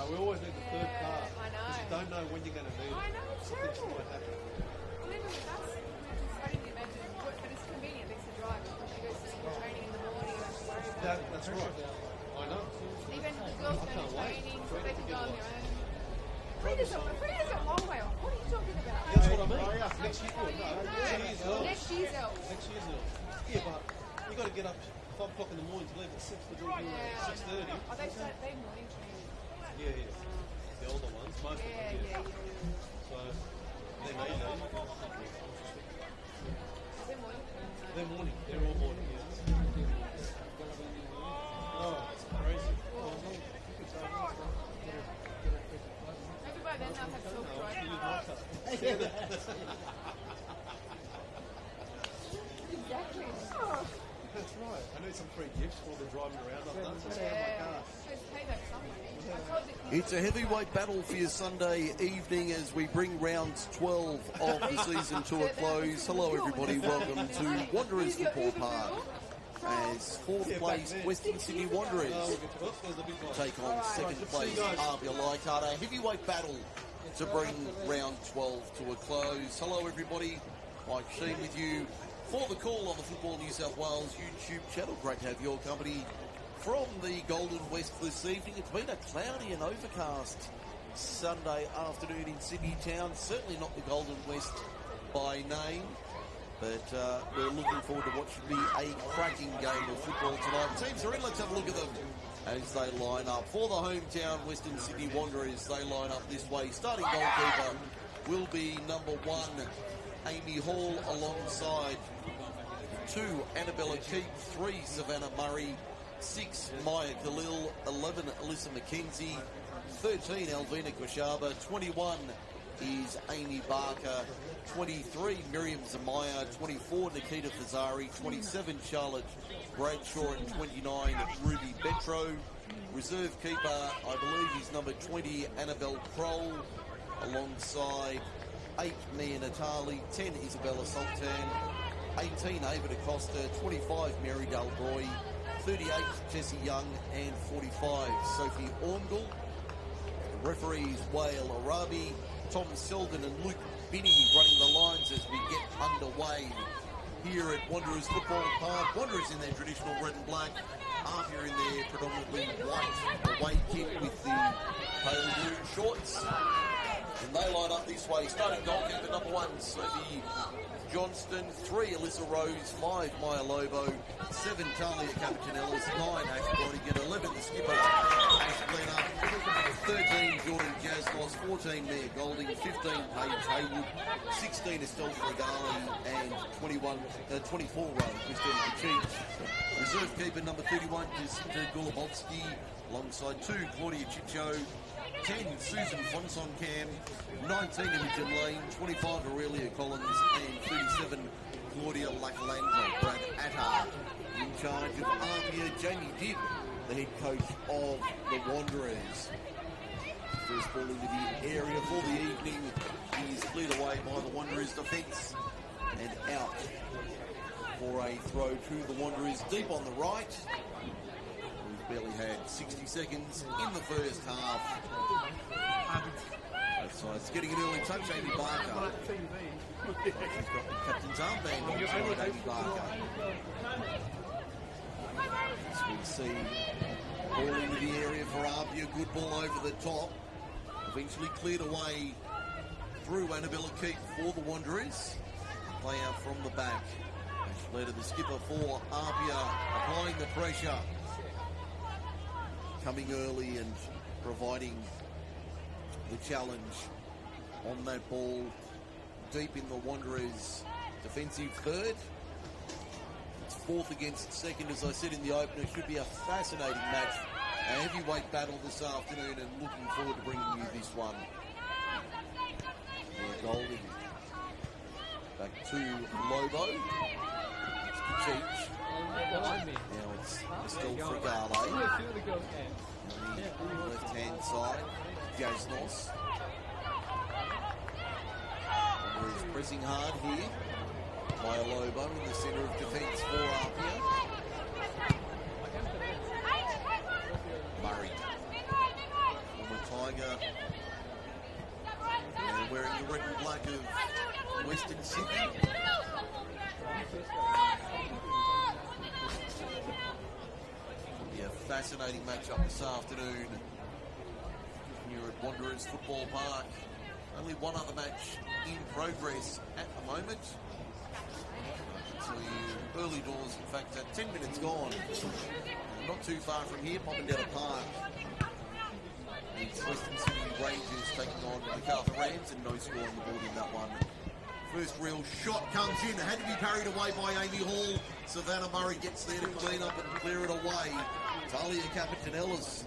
we always need the third car. I know. Because you don't know when you're going to need it. I know, it's Something terrible. might happen. Well, even with us, I didn't imagine, but it's convenient, at least to drive, because she goes to training in the morning, you don't have to worry about it. That's right. I know. Even the girls go to training, so they can go on their own. Freedom's a long way off. What are you talking about? That's what I mean. Next year, Next year's Earl. Next year's Earl. Next year's Earl. Yeah, but you got to get up 5 o'clock in the morning to leave at 6 to do 6:30. Oh, they morning training. Yeah. The older ones, most of them. Yeah. So then they They're morning. They're morning. They're all morning. Yeah. Oh, it's crazy. Maybe by then they'll have self-driving. Exactly. Oh. That's right. I need some free gifts for the driving around. I've done some stuff in my car. Just pay that somewhere. It's a heavyweight battle for your Sunday evening as we bring round 12 of the season to a close. Hello everybody, welcome to Wanderers Football Park as 4th place Western Sydney Wanderers take on 2nd place APIA Leichhardt. A heavyweight battle to bring round 12 to a close. Hello everybody, Mike Sheen with you for the call on the Football New South Wales YouTube channel. Great to have your company from the Golden West this evening. It's been a cloudy and overcast Sunday afternoon in Sydney town. Certainly not the Golden West by name, but we're looking forward to what should be a cracking game of football tonight. Teams are in. Let's have a look at them as they line up. For the hometown Western Sydney Wanderers, they line up this way. Starting goalkeeper will be number 1, Amy Hall, alongside 2, Annabella Keep, 3, Savannah Murray, 6, Maya Khalil, 11, Alyssa McKenzie, 13, Alvina Kwashaba, 21 is Amy Barker, 23, Miriam Zamaya, 24, Nikita Fazari, 27, Charlotte Bradshaw, and 29, Ruby Betro. Reserve keeper, I believe, is number 20, Annabelle Kroll, alongside 8, Mia Natali, 10, Isabella Sultan, 18, Ava DaCosta, 25, Mary Dalbroy, 38, Jessie Young, and 45, Sophie Ormgall. The referees, Wale Arabi, Tom Selden and Luke Binney running the lines as we get underway here at Wanderers Football Park. Wanderers in their traditional red and black, APIA in their predominantly white away kit with the pale blue shorts. And they line up this way. Starting goalkeeper number 1, Sophie Johnston, 3, Alyssa Rose, 5, Maya Lobo, 7, Talia Capitanellis, 9, Ash Brodigan, 11, the skipper, Ash Glenner, 13, Jordan Jasnos, 14, Mia Golding, 15, Paige Haywood, 16, Estelle Fregali, and 24, Christina Kachich. Reserve keeper number 31, Jacinta Gulabovsky, alongside 2, Claudia Chicho, 10, Susan Fonson-Cam, 19, Imogen Lane, 25, Aurelia Collins, and 37, Claudia Lackalandra. Brad Attar in charge of APIA. Jamie Dibb, the head coach of the Wanderers. First ball into the area for the evening is cleared away by the Wanderers defence and out for a throw to the Wanderers deep on the right. We've barely had 60 seconds in the first half. Both sides getting an early touch, Amy Barker. She's got the captain's armband on side, Amy Barker. As we see ball into the area for APIA, good ball over the top. Eventually cleared away through Annabella Keep for the Wanderers. Play out from the back. Later the skipper for APIA applying the pressure. Coming early and providing the challenge on that ball deep in the Wanderers' defensive third. It's 4th against 2nd, as I said in the opener. Should be a fascinating match, a heavyweight battle this afternoon, and looking forward to bringing you this one. Golding back to Lobo. It's Kachich. Now it's Estelle Fregale. On the left-hand side, Jasnos. Wanderers pressing hard here. Maya Lobo in the centre of defence for APIA. Murray. Former Tiger. And wearing the red and black of Western Sydney. Be a fascinating matchup this afternoon here at Wanderers Football Park. Only one other match in progress at the moment. I can tell you early doors, in fact, 10 minutes gone. Not too far from here, Poppendetta Park. It's Western Sydney Rangers taking on the Macarthur Rams, and no score on the board in that one. First real shot comes in, had to be parried away by Amy Hall. Savannah Murray gets there to clean up and clear it away. Talia Capitanellis.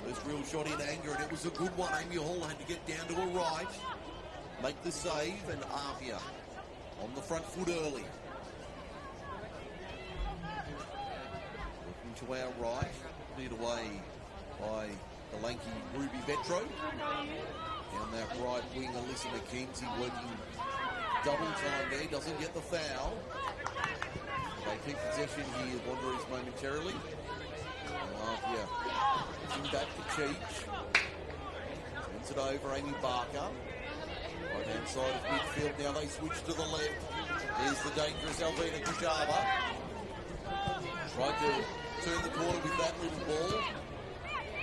First real shot in anger, and it was a good one. Amy Hall had to get down to her right, make the save, and APIA on the front foot early. Looking to our right, cleared away by the lanky Ruby Vetro. Down that right wing, Alyssa McKenzie working double time there, doesn't get the foul. They keep possession here, Wanderers momentarily. APIA in back to Cheech. Turns it over, Amy Barker. Right hand side of midfield, now they switch to the left. There's the dangerous Alvina Kushaba. Tried to turn the corner with that little ball.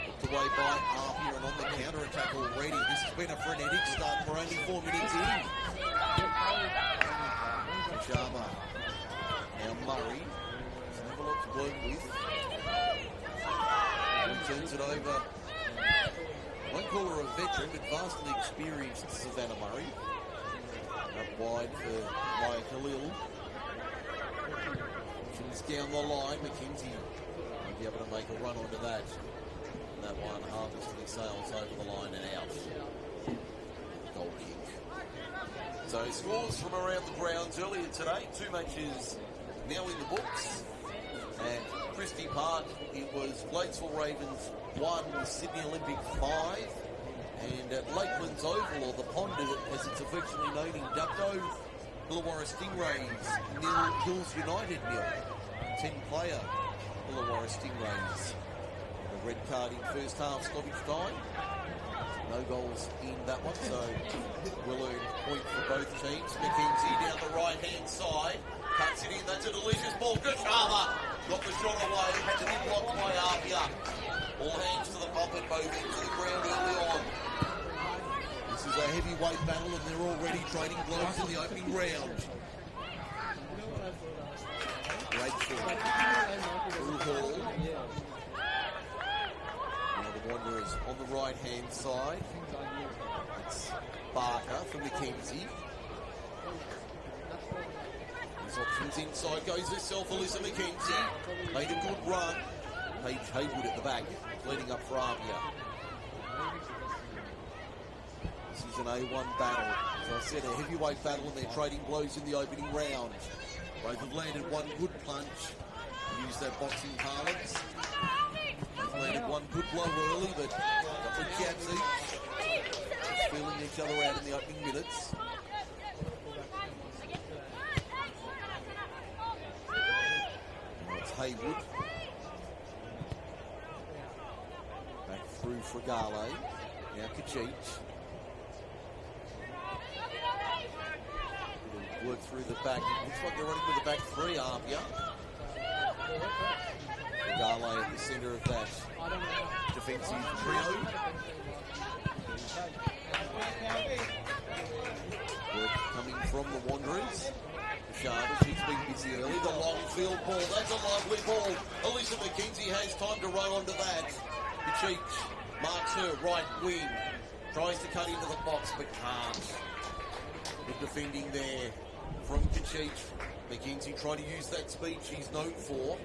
Looked away by APIA, and on the counter-attack already. This has been a frenetic start for only 4 minutes in. Kushaba. Now Murray. Doesn't have a lot to work with. And turns it over. Won't call her a veteran, but vastly experienced Savannah Murray. Up wide for Maya Khalil. She's down the line. McKenzie won't be able to make a run onto that. And that one harvesting sails over the line and out. Goal kick. So scores from around the grounds earlier today. 2 matches now in the books. At Christie Park, it was Bladesville Ravens 1, Sydney Olympic 5. And at Lakelands Oval, or the Pond as it's affectionately known in Dubbo, Illawarra Stingrays 0, Hills United 0. 10-player Illawarra Stingrays. A red card in first half stoppage time. No goals in that one, so we'll earn a point for both teams. McKenzie down the right-hand side. Cuts it in, that's a delicious ball. Kushaba got the shot away, had to be blocked by APIA. All hands to the pocket, both ends of the ground early on. This is a heavyweight battle, and they're already trading blows in the opening round. Rachel through Hall. Now the Wanderers on the right-hand side. It's Barker for McKenzie. Options inside, goes herself, Alyssa McKenzie. Made a good run. Paige Haywood at the back, leading up for APIA. This is an A1 battle. As I said, a heavyweight battle, and they're trading blows in the opening round. Both have landed one good punch. Use that boxing parlance. They've landed one good blow early, but a couple of jabs each. Just feeling each other out in the opening minutes. Haywood. Back through Fragale. Now Kachich. Work through the back. It looks like they're running with the back 3, APIA. Fragale at the centre of that defensive trio. Work coming from the Wanderers. Kushaba, she's been busy early. The long field ball, that's a lovely ball. Alyssa McKenzie has time to run onto that. Kachich marks her right wing. Tries to cut into the box, but can't. Good defending there from Kachich. McKenzie trying to use that speed she's known for.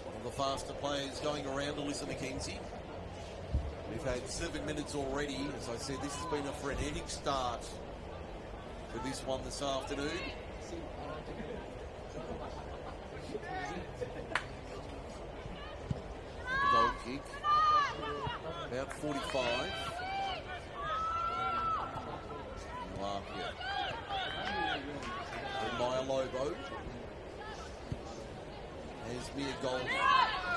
One of the faster players going around, Alyssa McKenzie. We've had 7 minutes already. As I said, this has been a frenetic start for this one this afternoon. The goal kick. About 45. APIA. And Maya Lobo. There's Mia Goldie.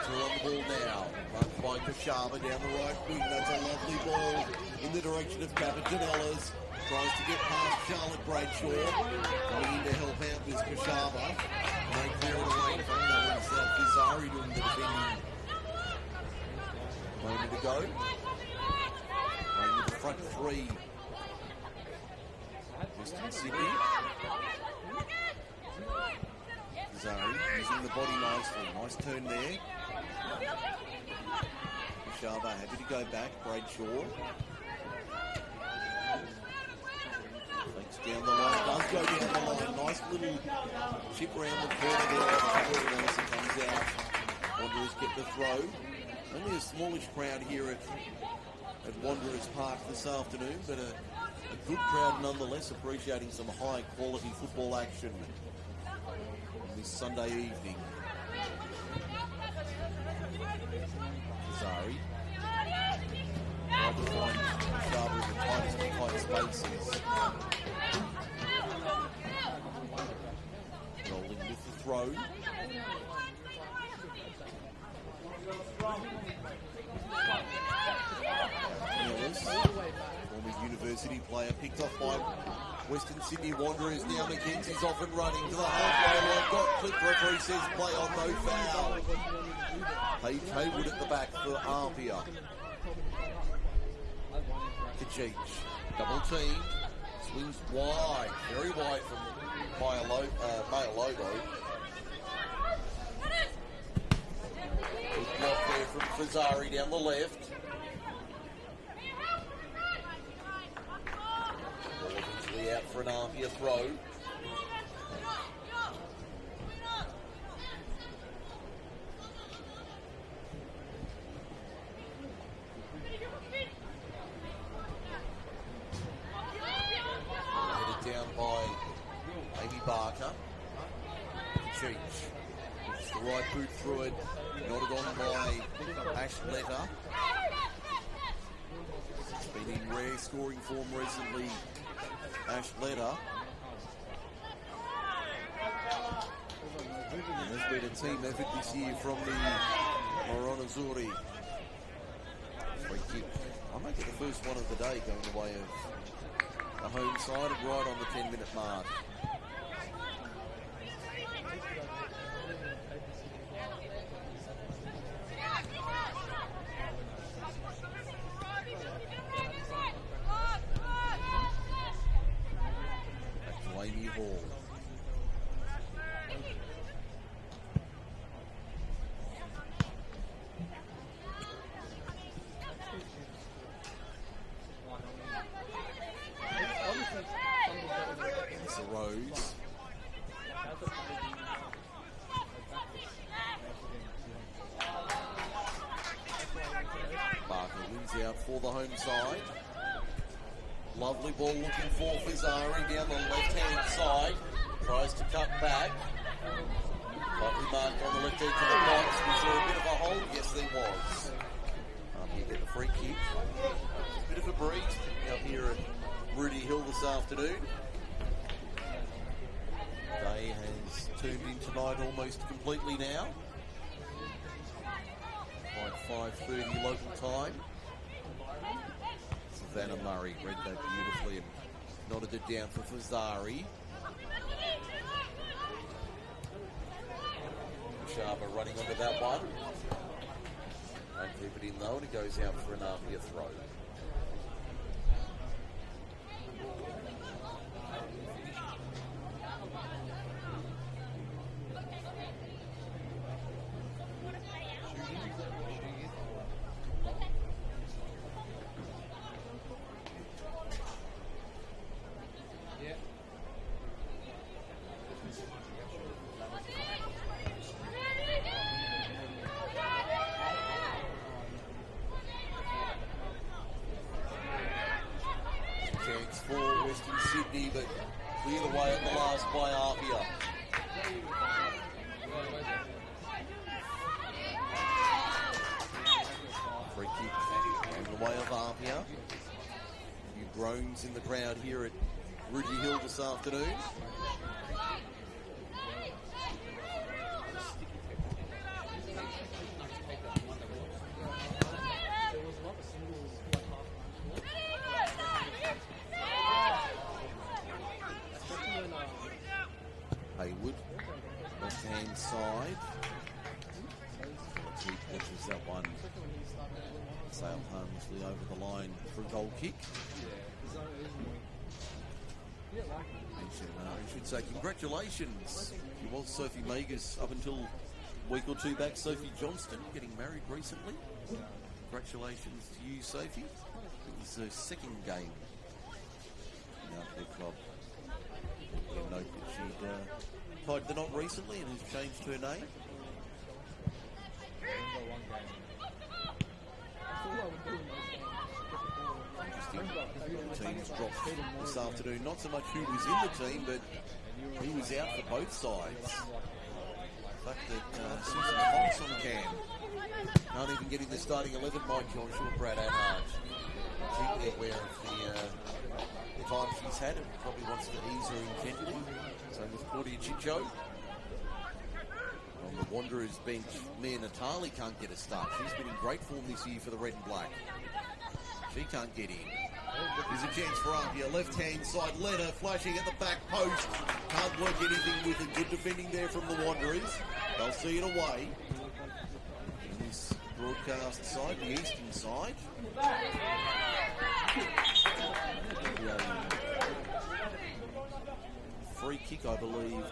She's on the ball now. by Koshava down the right wing. That's a lovely ball in the direction of Capitanellas. Tries to get past Charlotte Bradshaw. Going in to help out with Koshava. They clear it away. In fact, that was Fizari doing the defending. Moment to go. Playing with the front three. Western Sydney. Fizari using the body nicely. Nice turn there. Koshava happy to go back. Bradshaw. Down the line, does go down the line. Nice little chip around the corner there. As it comes out. Wanderers get the throw. Only a smallish crowd here at Wanderers Park this afternoon, but a good crowd nonetheless, appreciating some high quality football action on this Sunday evening. Fizari tried to find Sharper in the tightest of tight spaces. Rolling with the throw. Ellis, former university player, picked off by Western Sydney Wanderers. Now McKenzie's off and running to the halfway line. Got clipped. Referee says play on, no foul. Paige Haywood at the back for APIA. Kachich, double teamed, swings wide, very wide from Maialogo. Good block there from Fizari down the left. Ball eventually out for an APIA throw. Right boot through it, nodded on by Ashletta. He's been in rare scoring form recently, Ashletta. And there's been a team effort this year from the Moronazuri. Free kick. I'll make it the first one of the day, going the way of the home side and right on the 10-minute mark. For the home side. Lovely ball looking for Fizari down the left-hand side. Tries to cut back. Lightly marked on the left edge of the box. Was there a bit of a hold? Yes, there was. Here get the free kick. Bit of a breeze up here at Rudy Hill this afternoon. Day has turned in tonight almost completely now. By 5:30 local time. Savannah Murray read that beautifully and nodded it down for Fizari. Sharper running onto that one. Don't keep it in though, and it goes out for an APIA throw. Sydney, but cleared away at the last by APIA. Free kick on the way of APIA. A few groans in the crowd here at Rudy Hill this afternoon. Sailed harmlessly over the line for a goal kick. We should say congratulations. She was Sophie Meagers up until a week or two back. Sophie Johnston getting married recently. Congratulations to you, Sophie. It was her second game in the club. You'll note that she'd tied the knot recently and has changed her name. The team's dropped this afternoon. Not so much who was in the team, but who was out for both sides. The fact that Susan Thompson can't even get in the starting 11, Mike. I'm sure Brad Adhart keenly aware of the time she's had and probably wants to ease her intensity. Same with Claudia Chicho. On the Wanderers bench, Mia Natali can't get a start. She's been in great form this year for the Red and Black. She can't get in. There's a chance for APIA. Left-hand side, Leonard flashing at the back post. Can't work anything with it. Good defending there from the Wanderers. They'll see it away. In this broadcast side, the eastern side. Free kick, I believe,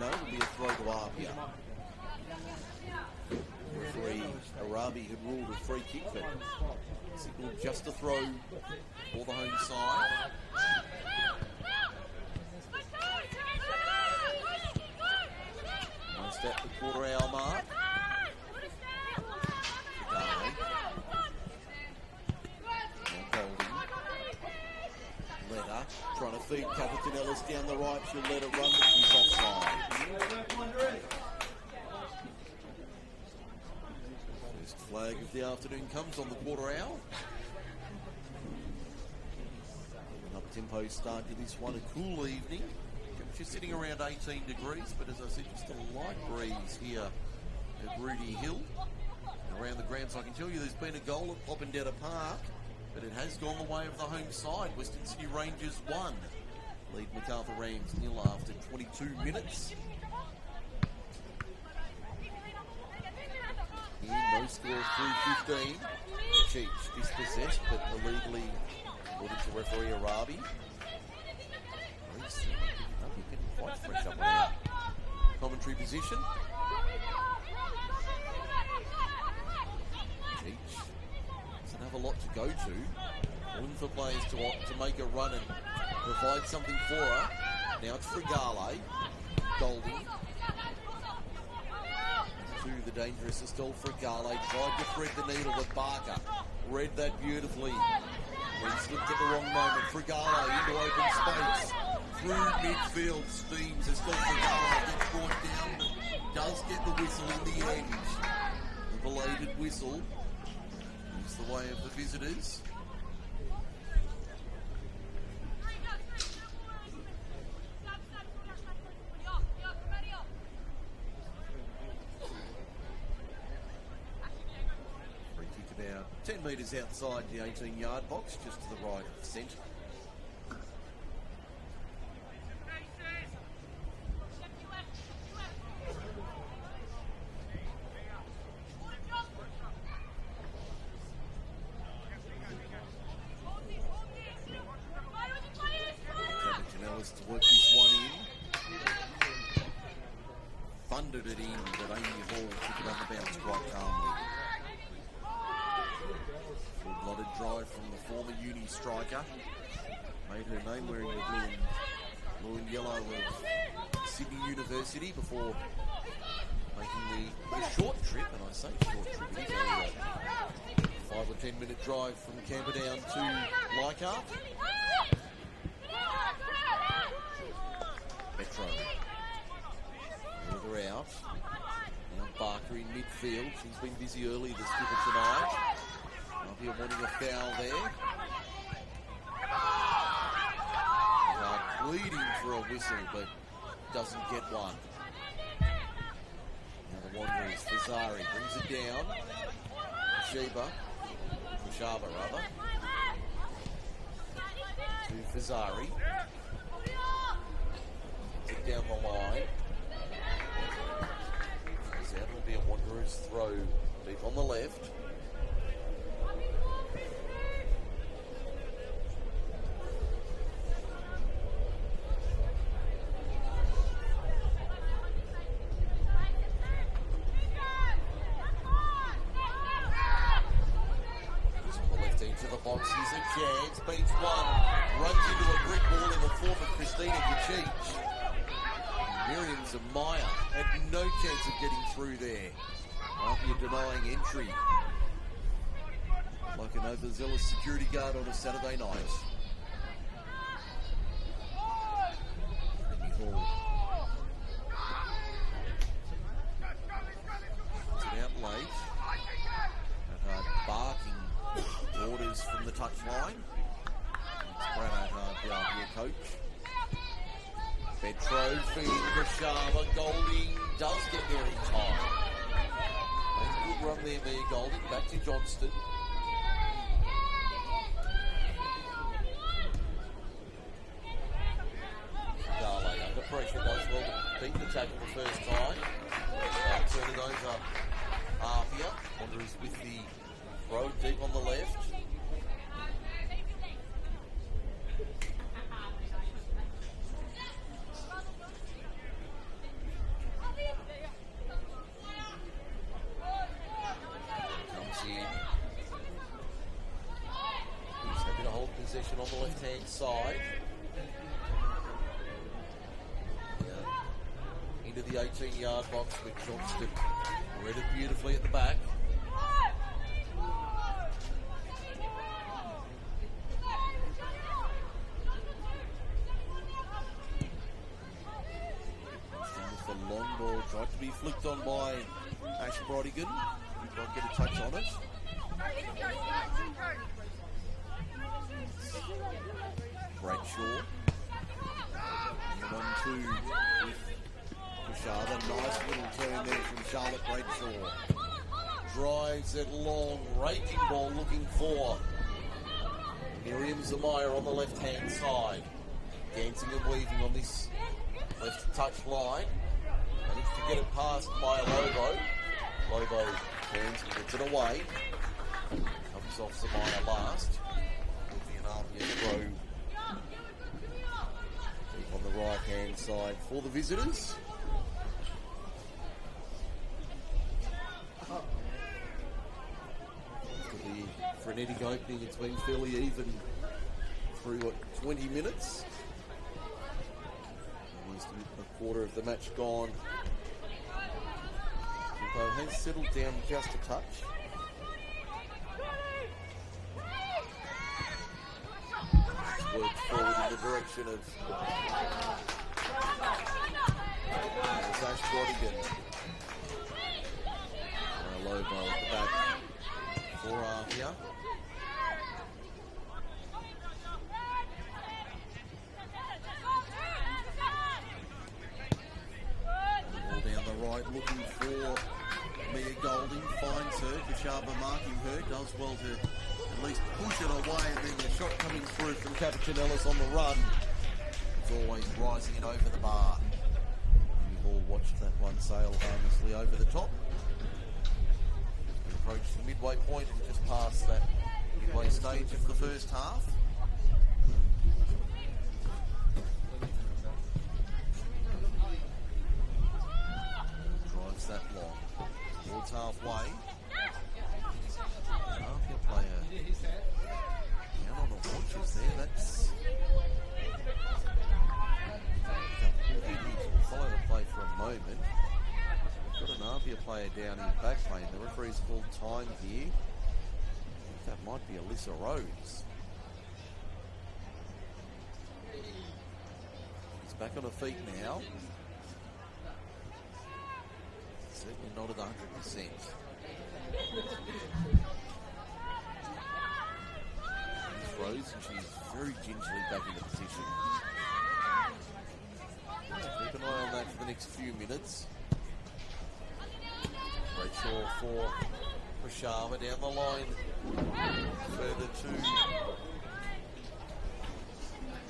no, it'll be a throw to APIA. Referee Arabi had ruled a free kick, but signalled just a throw for the home side. Almost at the quarter-hour mark. Letter trying to feed Captain Ellis down the right. She'll let it run, but she's offside. First flag of the afternoon comes on the quarter hour. An up-tempo start to this one. A cool evening. She's sitting around 18 degrees, but as I said, just a light breeze here at Rudy Hill. Around the grounds, I can tell you there's been a goal at Poppendetta Park, but it has gone the way of the home side. Western City Rangers 1. Lead MacArthur Rams 0 after 22 minutes. No score through 15. Cheech dispossessed, but illegally, according to referee Arabi. He's getting quite fresh up around commentary position. Cheech doesn't have a lot to go to. Looking for players to make a run and provide something for her. Now it's Frigale. Goldie. To the dangerous Estelle Frigale. Tried to thread the needle with Barker. Read that beautifully. Then slipped at the wrong moment. Frigale into open space. Through midfield. Steams. Estelle Frigale gets brought down, but does get the whistle in the end. The belated whistle is the way of the visitors. Free kick about 10 metres outside the 18-yard box, just to the right of the centre. To work this one in. Thundered it in, but Amy Hall took it on the bounce quite calmly. Full-blooded drive from the former uni striker. Made her name wearing the blue and yellow of Sydney University before making the short trip, and I say short trip, it is a 5 or 10 minute drive from Camperdown to Leichhardt. Metro. Further out. Now Barker in midfield. She's been busy early, the skipper tonight. APIA wanting a foul there. Pleading for a whistle, but doesn't get one. Now the Wanderers, Fazari brings it down. Shaba rather. To Fazari. Down the line. It'll be a Wanderers throw deep on the left. into the box. Here's a chance. Beats one. Runs into a brick wall in the form of Christina Kachich. Miriam Zamaya had no chance of getting through there. APIA denying entry. Like an overzealous security guard on a Saturday night. It's out late. Barking orders from the touchline. It's Brad Ahard, the APIA coach. Petro feeding Grishava. Golding does get there in time. A good run there, Mia Golding. Back to Johnston. Dale under pressure does well to beat the tackle the first time. Turning over APIA. Wanderers with the throw deep on the left. Comes in. He's happy to hold possession on the left-hand side. Into the 18-yard box with Johnston. Read it beautifully at the back. With the long ball, tried to be flicked on by Ash Brodigan. Did not get a touch on it. Bradshaw. And the 1-2 with Kushada. Nice little turn there from Charlotte Bradshaw. Drives it long, raging ball looking for Miriam Zamaya on the left-hand side. Dancing and weaving on this left touch line. Managed to get it past Maya Lobo. Lobo turns and gets it away. Comes off Zamaya last. Will be an APIA throw deep on the right-hand side for the visitors. Frenetic opening, it's been fairly even through 20 minutes. Almost a quarter of the match gone. Tempo has settled down just a touch. Works forward in the direction of Ash Brodigan. Low ball at the back for APIA. Right, looking for Mia Golding, finds her, Kashaba marking her, does well to at least push it away, and then the shot coming through from Capuchinellis on the run. It's always rising it over the bar. We've all watched that one sail harmlessly over the top. We approach the midway point and just past that midway stage of the first half. That long. Towards halfway. APIA player down on the watches there. That's we'll follow the play for a moment. Got an APIA player down in back lane. The referee's called time here. That might be Alyssa Rhodes. He's back on her feet now. Certainly not at 100%. She's Rose and she's very gingerly back into position. Keep an eye on that for the next few minutes. Bradshaw for Rashava down the line. Further to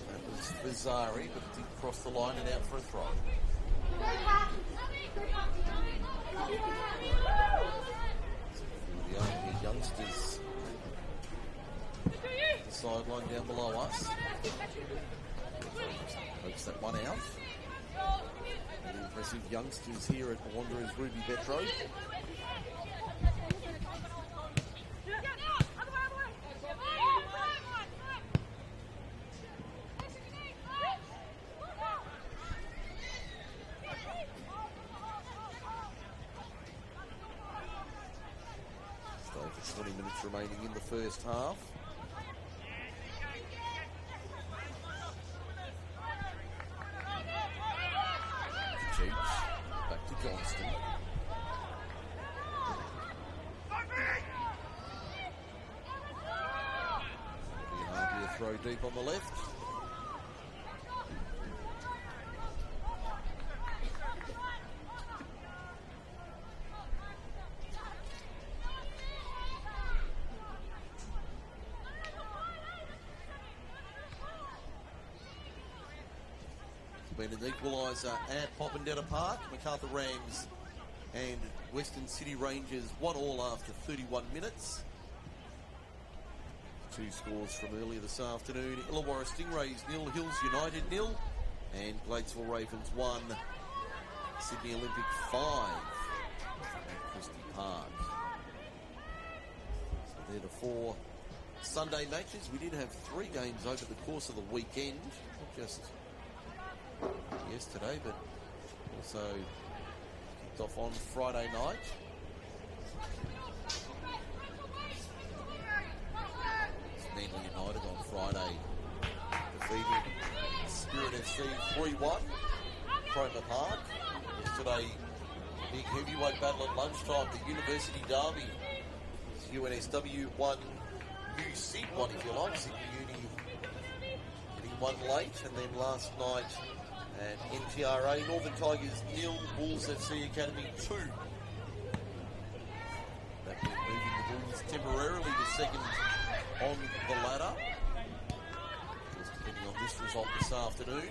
that was Vizari, but did cross the line and out for a throw. The youngsters, the sideline down below us. Pokes that one out. The impressive youngsters here at the Wanderers, Ruby Petro. minutes remaining in the first half. Cheech, back to Johnston. APIA throw deep on the left. Been an equaliser at Popondetta Park. MacArthur Rams and Western City Rangers 1-1 after 31 minutes. Two scores from earlier this afternoon. Illawarra Stingrays 0, Hills United 0, and Bladesville Ravens 1, Sydney Olympic 5 at Christie Park. So they're the 4 Sunday matches. We did have 3 games over the course of the weekend, not just yesterday, but also kicked off on Friday night. Manly United on Friday defeated Spirit FC 3-1 Cromer Park. Yesterday, a big heavyweight battle at lunchtime, the University Derby. UNSW won, USyd won if you like, Sydney Uni getting one late, and then last night at NTRA, Northern Tigers 0, Bulls FC Academy 2. That will moving the Bulls temporarily to second on the ladder. Just depending on this result this afternoon.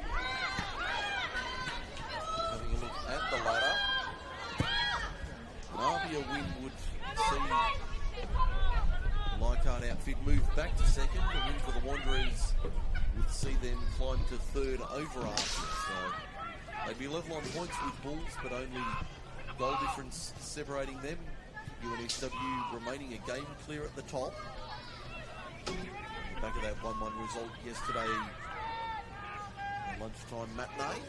Having a look at the ladder. An APIA win would see the Leichhardt outfit move back to second. A win for the Wanderers would see them climb to third over APIA. So they'd be level on points with Bulls, but only goal difference separating them. UNSW remaining a game clear at the top. On the back of that 1-1 result yesterday, lunchtime matinee.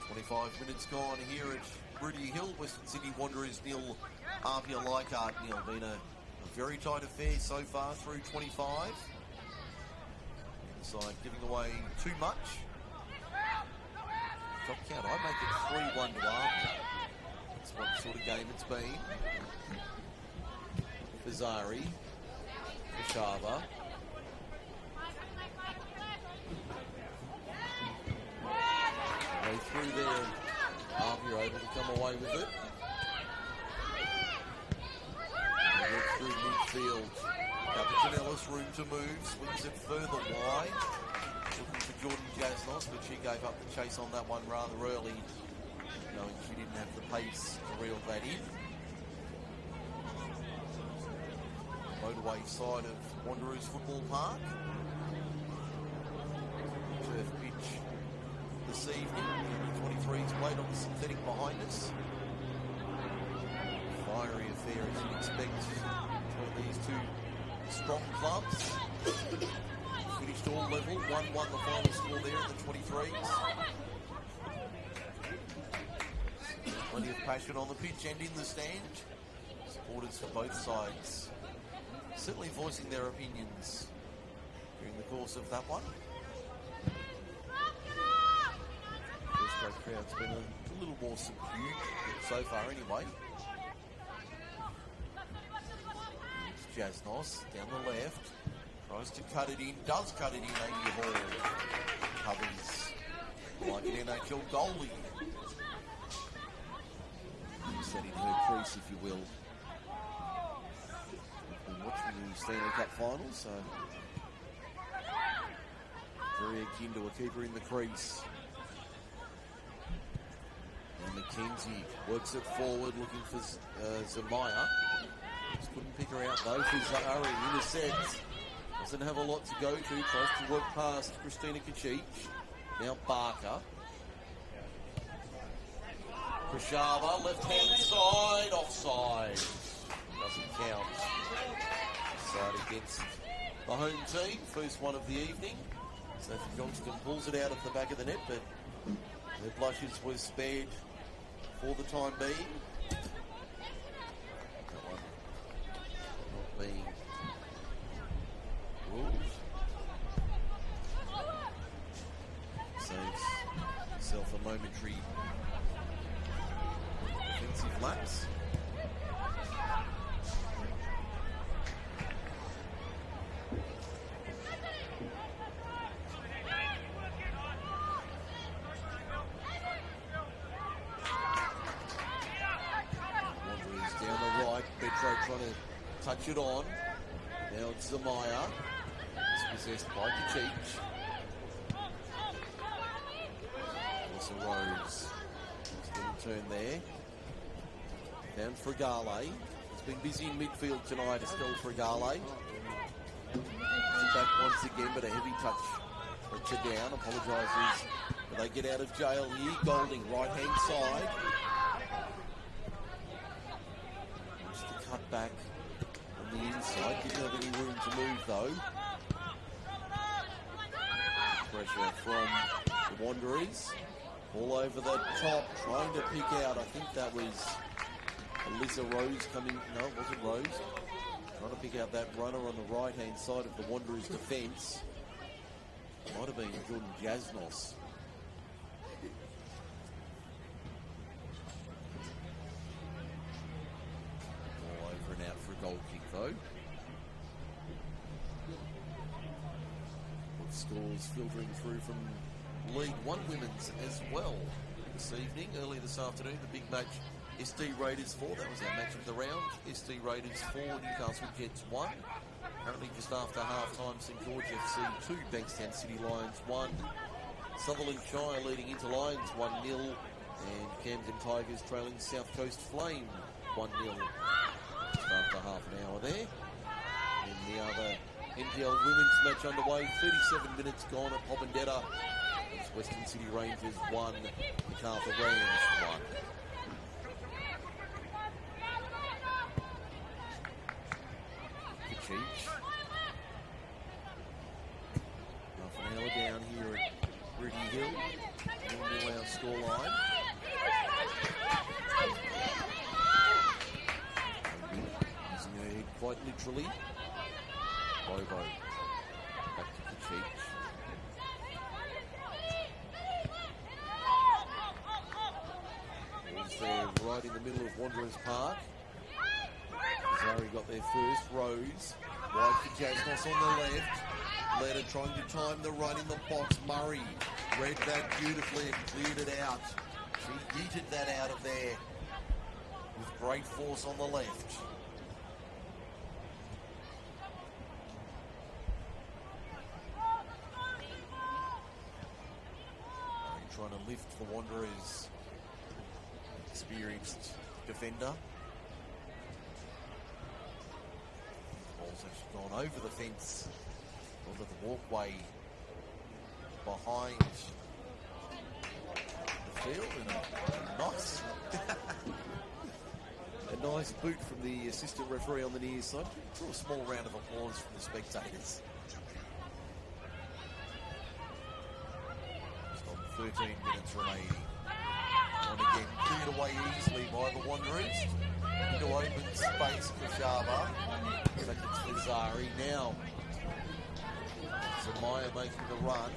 25 minutes gone here at Rudy Hill. Western Sydney Wanderers 0, APIA Leichhardt 0. Been a very tight affair so far through 25. Inside giving away too much. Drop count, I make it 3-1 to APIA. That's what sort of game it's been. Fazari, Kashava. Way through there, APIA able to come away with it. Work through midfield. Capitanellis room to move, swings it further wide. Looking for Jordan Jasnos, but she gave up the chase on that one rather early, knowing she didn't have the pace to reel that in. Motorway side of Wanderers Football Park. Turf pitch this evening. The 23's played on the synthetic behind us. Fiery affair as you'd expect between these two strong clubs. Finished all level, 1-1 the final score there at the 23's. Plenty of passion on the pitch and in the stand. Supporters for both sides certainly voicing their opinions during the course of that one. First grade crowd's been a little more subdued so far anyway. Jasnos down the left, tries to cut it in, does cut it in, Amy Hall covers like an NHL goalie. Set in her crease, if you will. We've been watching the Stanley Cup finals, so very akin to a keeper in the crease. And McKenzie works it forward, looking for Zamaya. Just couldn't pick her out though. Fazari intercepts. Doesn't have a lot to go to. Tries to work past Christina Kachich. Now Barker. Krashava, left-hand side, offside. Doesn't count. Side against the home team. First one of the evening. Sophie Johnston pulls it out of the back of the net, but her blushes was spared for the time being. momentary defensive lapse. Wanderers down the right. Petro trying to touch it on. Now it's Zamaya. It's possessed by Kachich. Melissa Rose. Little turn there. Down Fragale. It's been busy in midfield tonight, Estelle Fragale. Back once again, but a heavy touch. Puts her down, apologises. But they get out of jail here. Golding, right-hand side. Wants to cut back on the inside. Didn't have any room to move, though. Pressure from the Wanderers. All over the top, trying to pick out. I think that was Alyssa Rose coming. No, it wasn't Rose. Trying to pick out that runner on the right-hand side of the Wanderers' defence. Might have been Jordan Jasnos. All over and out for a goal kick, though. With scores filtering through from League One Women's as well this evening. Early this afternoon, the big match, SD Raiders 4. That was our match of the round. SD Raiders 4, Newcastle Jets 1. Currently just after half-time, St George FC 2, Bankstown City Lions 1. Sutherland Shire leading into Lions 1-0. And Camden Tigers trailing South Coast Flame 1-0. Just after half an hour there. And the other NPL women's match underway. 37 minutes gone at Pobondetta. It's Western City Rangers 1, MacArthur Rams 1. Half an hour down here at Ridley Hill. 1-0 our scoreline. Using her head quite literally. Bobo. Back to Kachich. Ball's there right in the middle of Wanderers Park. Zari got there first. Rose. Wide for Jasnos on the left. Leder trying to time the run in the box. Murray read that beautifully and cleared it out. She yeeted that out of there with great force on the left. Trying to lift the Wanderers' experienced defender. Ball's actually gone over the fence, onto the walkway behind the field, and a nice boot from the assistant referee on the near side. Draw a small round of applause from the spectators. Just on 13 minutes remaining. And again, cleared away easily by the Wanderers. Into open space for Java. Seconds for Zari. Now, Zamaya making the run.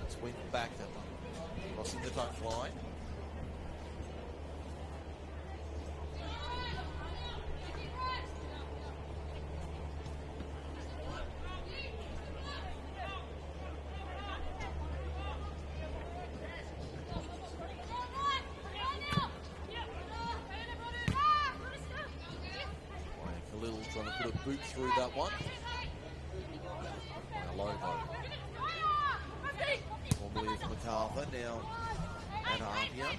It's went back, crossing the touchline. Trying to put a boot through that one. Lobo. Formerly of MacArthur, now at APIA.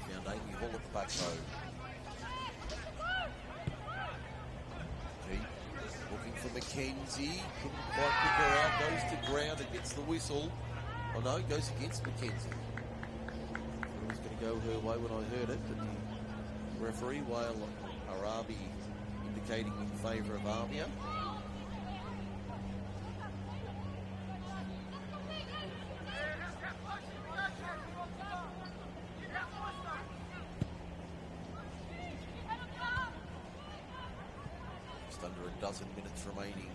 Found Amy Hall at the back though. Deep. Looking for Mackenzie. Couldn't quite pick her out. Goes to ground and gets the whistle. Oh no, goes against Mackenzie. It was going to go her way when I heard it, but the referee, while Arabi indicating in favour of APIA. Just under a dozen minutes remaining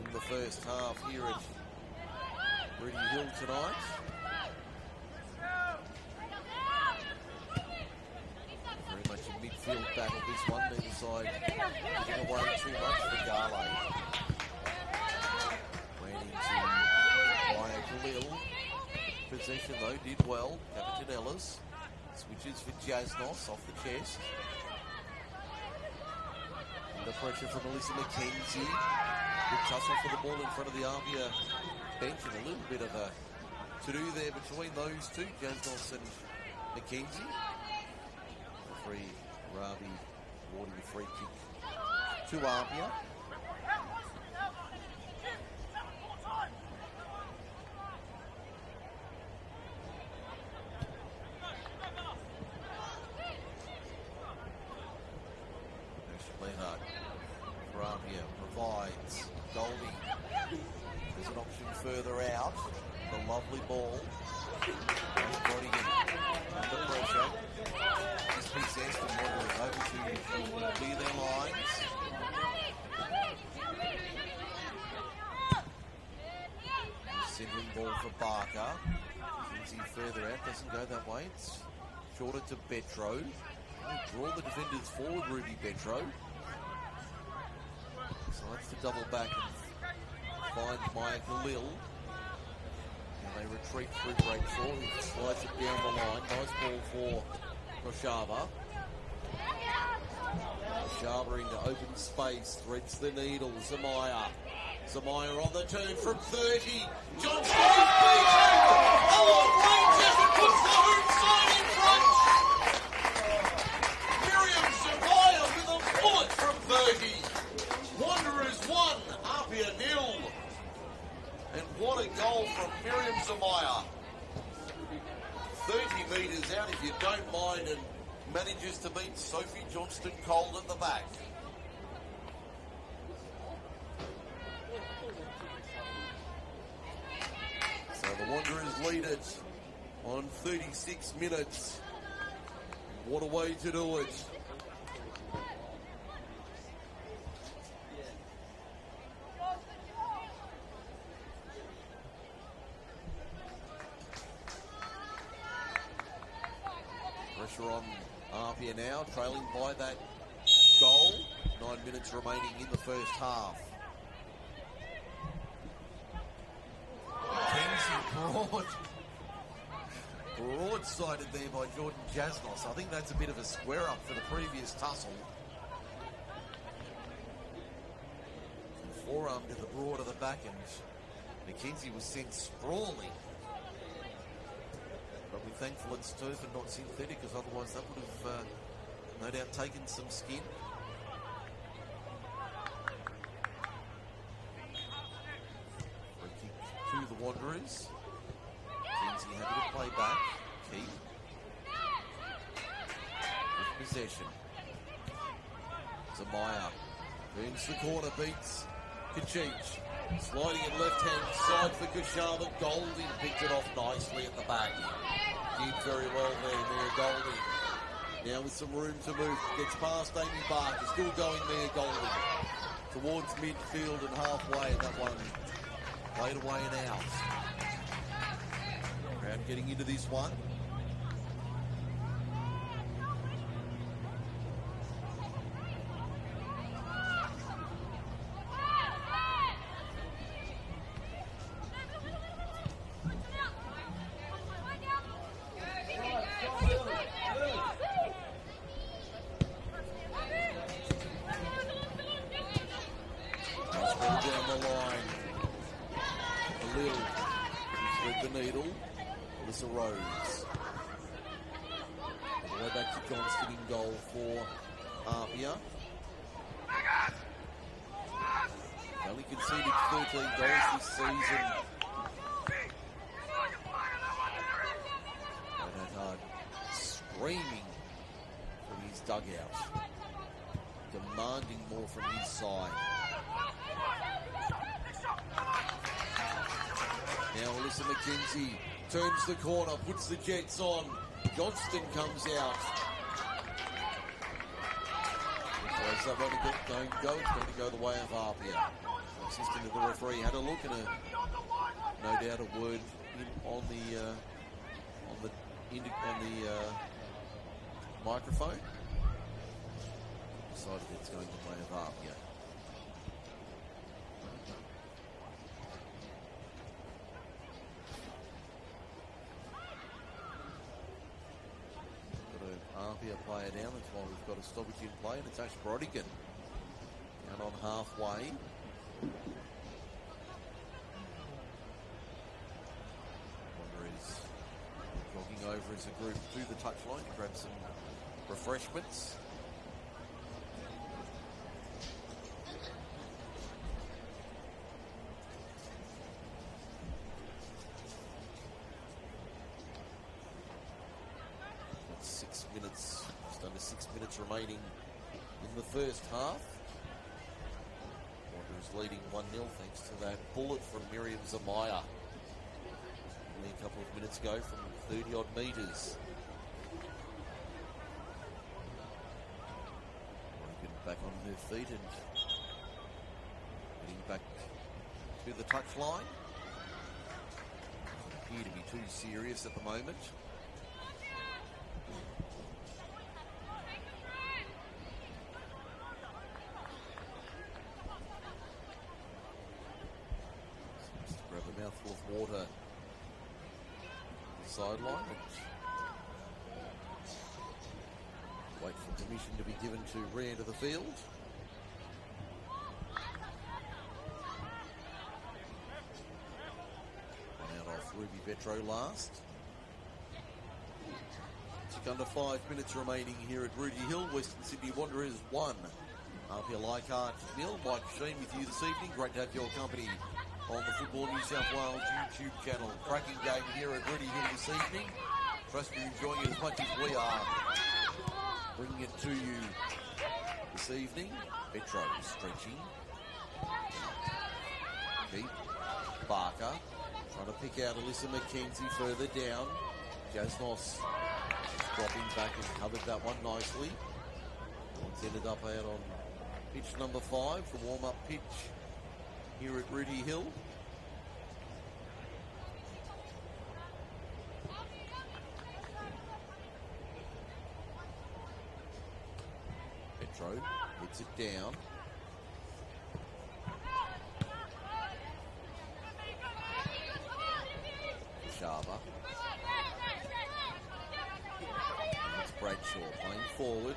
in the first half here at Rudy Hill tonight. Very much a midfield battle, this one. Neither side giving away too much for Garley. Ran into Maya Khalil. Possession though, did well. Captain Ellis. Switches for Jasnos off the chest. Under pressure from Melissa McKenzie. Good tussle for the ball in front of the APIA bench, and a little bit of a to-do there between those two, Jasnos and McKenzie. Referee Ravi awarding a free kick to APIA. Leichhardt for APIA provides Goldie. There's an option further out. The lovely ball. Brodigan under pressure. Dispossessed and wandering over to clear their lines. Centering ball for Barker. Easy further out, doesn't go that way. It's shorter to Betro. Draw the defenders forward, Ruby Betro. Decides to double back and find Maya Khalil. And they retreat through Bradshaw, who slides it down the line. Nice ball for Koshava. Koshava into open space, threads the needle. Zamaya on the turn from 30. John Stone's beaten! A long range as it puts the home side in front! Miriam Zamaya with a bullet from 30. Wanderers 1, APIA 0. And what a goal from Miriam Zamaya. 30 metres out if you don't mind, and manages to beat Sophie Johnston Cold at the back. So the Wanderers lead it on 36 minutes. What a way to do it. Pressure on APIA now, trailing by that goal. 9 minutes remaining in the first half. Mackenzie broadsided there by Jordan Jasnos. I think that's a bit of a square up for the previous tussle. Forearm to the broad of the back, and Mackenzie was sent sprawling. But we're thankful it's turf and not synthetic, because otherwise that would have no doubt taken some skin. Free kick to the Wanderers. Mackenzie happy to play back. Keep with possession. Zamaya turns the corner, beats Kachich. Sliding it left-hand side for Koshava. Goldie picked it off nicely at the back. Did very well there, Mia Goldie. Now with some room to move. Gets past Amy Barker. Still going Mia Goldie. Towards midfield and halfway. That one played away and out. Crowd getting into this one. Screaming from his dugout, demanding more from his side. Now Alyssa McKenzie turns the corner, puts the Jets on. Johnston comes out. It's going to go the way of APIA. Assistant of the referee had a look and no doubt a word on the microphone. Decided it's going the way of APIA. Got an APIA player down. That's why we've got a stoppage in play, and it's Ash Brodigan down on halfway. Wanderers jogging over as a group to the touchline to grab some refreshments. Just under 6 minutes remaining in the first half. Wanderers leading 1-0 thanks to that bullet from Miriam Zamaya only a couple of minutes ago from 30 odd metres. Morgan back on her feet and getting back to the touchline. Doesn't appear to be too serious at the moment. Grab a mouthful of water on the sideline and wait for permission to be given to re-enter the field. One out off Ruby Vetro last. Just under 5 minutes remaining here at Rudy Hill. Western Sydney Wanderers 1. APIA Leichhardt 0. Mike Sheen with you this evening. Great to have your company on the Football New South Wales YouTube channel. Cracking game here at Rudy Hill this evening. Trust you're enjoying it as much as we are. Bringing it to you this evening. Petro stretching. Keep. Barker trying to pick out Alyssa McKenzie further down. Jasnos dropping back and covered that one nicely. It's ended up out on pitch number 5, the warm-up pitch here at Rudy Hill. Petro hits it down. Shaba. It's Bradshaw playing forward.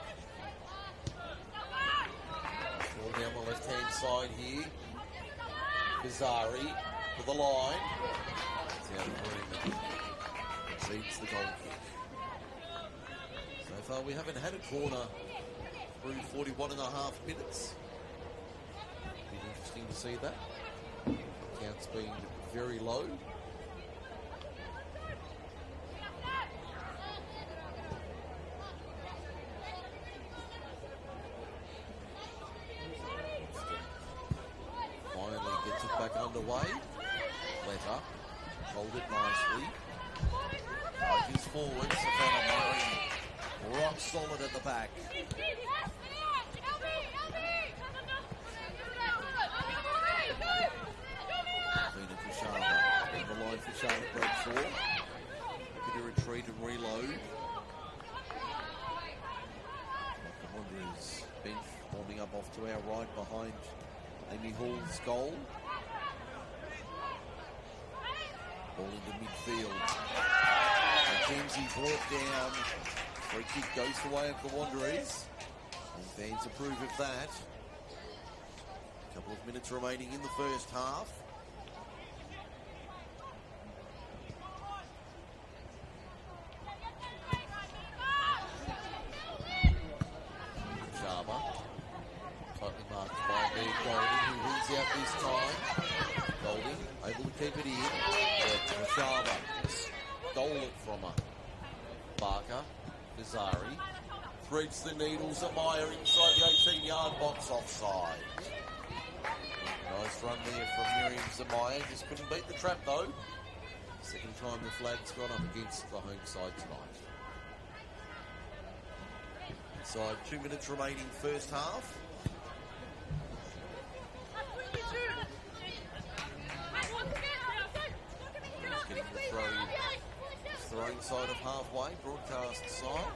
Ball down the left-hand side here. Kazari to the line. It's out of room and exceeds the goal kick. So far we haven't had a corner through 41 and a half minutes. Be interesting to see that. Count's been very low. Back underway. Letter. Hold it nicely. Focus forward. Savannah Murray. Rock solid at the back. Cleaner for Sharma. On the line for Charlotte Bradshaw. Looking to retreat and reload. The Wanderers bench warming up off to our right behind Amy Hall's goal. Ball into midfield. McKenzie brought down. Free kick goes the way of the Wanderers. And fans approve of that. A couple of minutes remaining in the first half. Sharma. Tightly marked by Meg Golding, who wins out this time. Golding able to keep it in. Sharma stole it from her. Barker, Kazari, threads the needles. Amaya inside the 18-yard box offside. Nice run there from Miriam Zamaya. Just couldn't beat the trap though. Second time the flag's gone up against the home side tonight. Inside 2 minutes remaining first half. underway, broadcast side.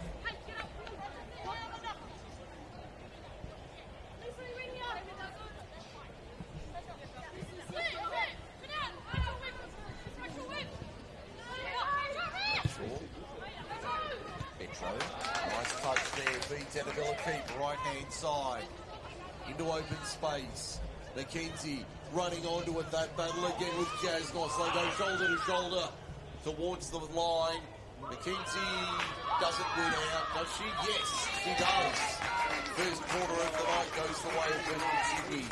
Nice touch there, beats Annabella Keep, right hand side, into open space. McKenzie running onto it, that battle again with Jasnos. They go shoulder to shoulder towards the line. McKenzie doesn't win out, does she? Yes, she does. First quarter of the night goes the way of Western Sydney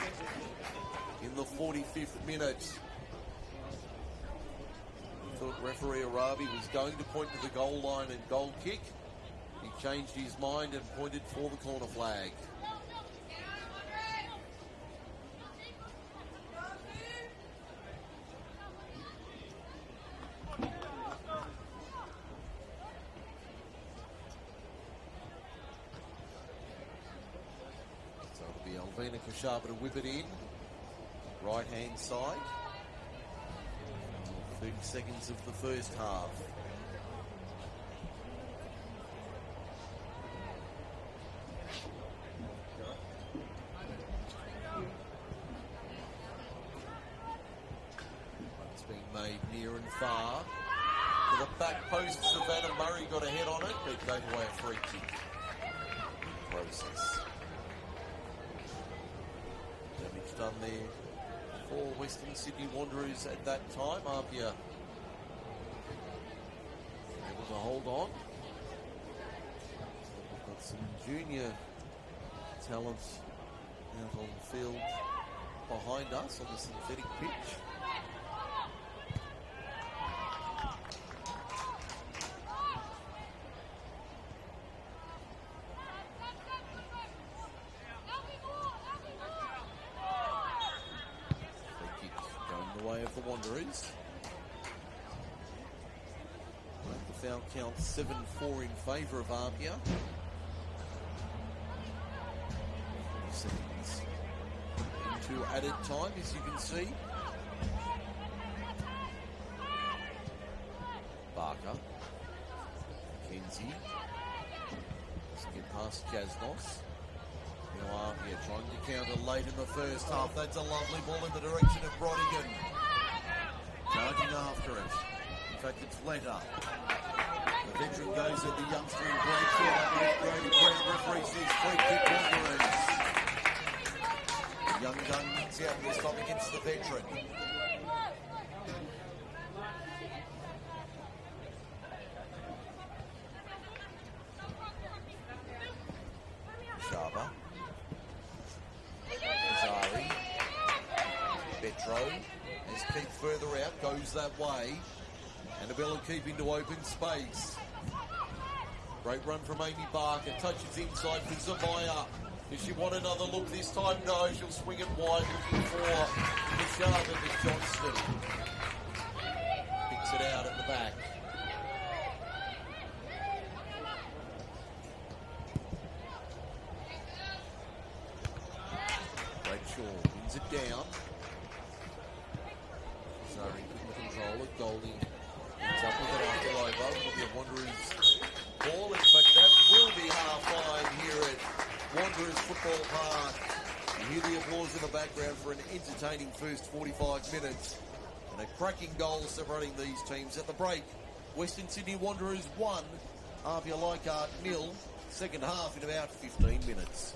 in the 45th minute. Thought referee Arabi was going to point to the goal line and goal kick. He changed his mind and pointed for the corner flag. So it'll be Alvina Kashaba to whip it in. Right hand side. 30 seconds of the first half. It's being made near and far. To the back post, Savannah Murray got a head on it, but gave away a free kick. Process. Damage done there for Western Sydney Wanderers at that time. APIA able to hold on. We've got some junior talent out on the field behind us on the synthetic pitch. The Wanderers. The foul count 7-4 in favour of APIA. 40 seconds into added time, as you can see. Barker. Kenzie. Let's get past Jasnos. Now APIA trying to counter late in the first half. That's a lovely ball in the direction of Brodigan. Charging after it. In fact, it's Letter. The veteran goes at the youngster in Bradshaw. Grant referee says free kick Wanderers. The young gun wins out this time against the veteran. Shaba. Zari. Betro. As Keith further out, goes that way. Annabella Keep into open space. Great run from Amy Barker. Touches inside for Zamaya. Does she want another look this time? No, she'll swing it wide looking for Kashaba to Johnston. Picks it out at the back. Bradshaw wins it down. Zari couldn't control it. Goldie ends up with it after over. It'll be a Wanderers ball. In fact, that will be half-time here at Wanderers Football Park. You hear the applause in the background for an entertaining first 45 minutes. And a cracking goal separating these teams at the break. Western Sydney Wanderers 1, APIA Leichhardt 0. Second half in about 15 minutes.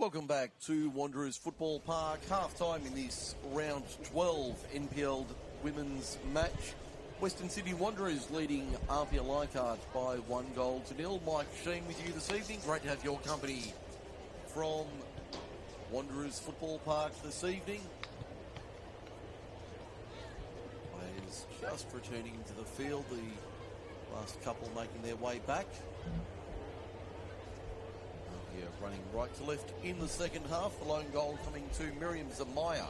Welcome back to Wanderers Football Park. Half-time in this round 12 NPL women's match. Western Sydney Wanderers leading APIA Leichhardt by 1-0. Mike Sheen with you this evening. Great to have your company from Wanderers Football Park this evening. Players just returning into the field. The last couple making their way back. APIA running right to left in the second half. The lone goal coming to Miriam Zamaya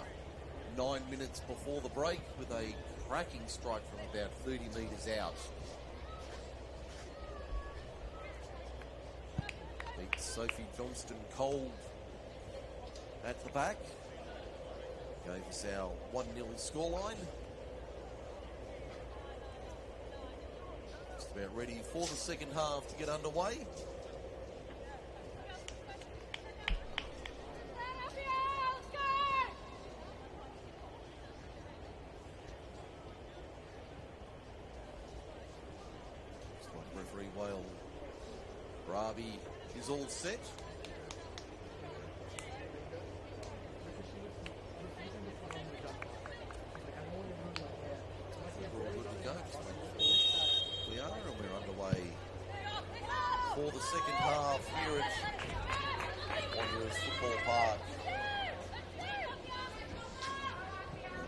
9 minutes before the break with a cracking strike from about 30 metres out. Beats Sophie Johnston cold at the back. Gave us our 1-0 scoreline. Just about ready for the second half to get underway. Referee Whale Rabi is all set. We're all good to go. We are, and we're underway for the second half here at Wanderers Football Park.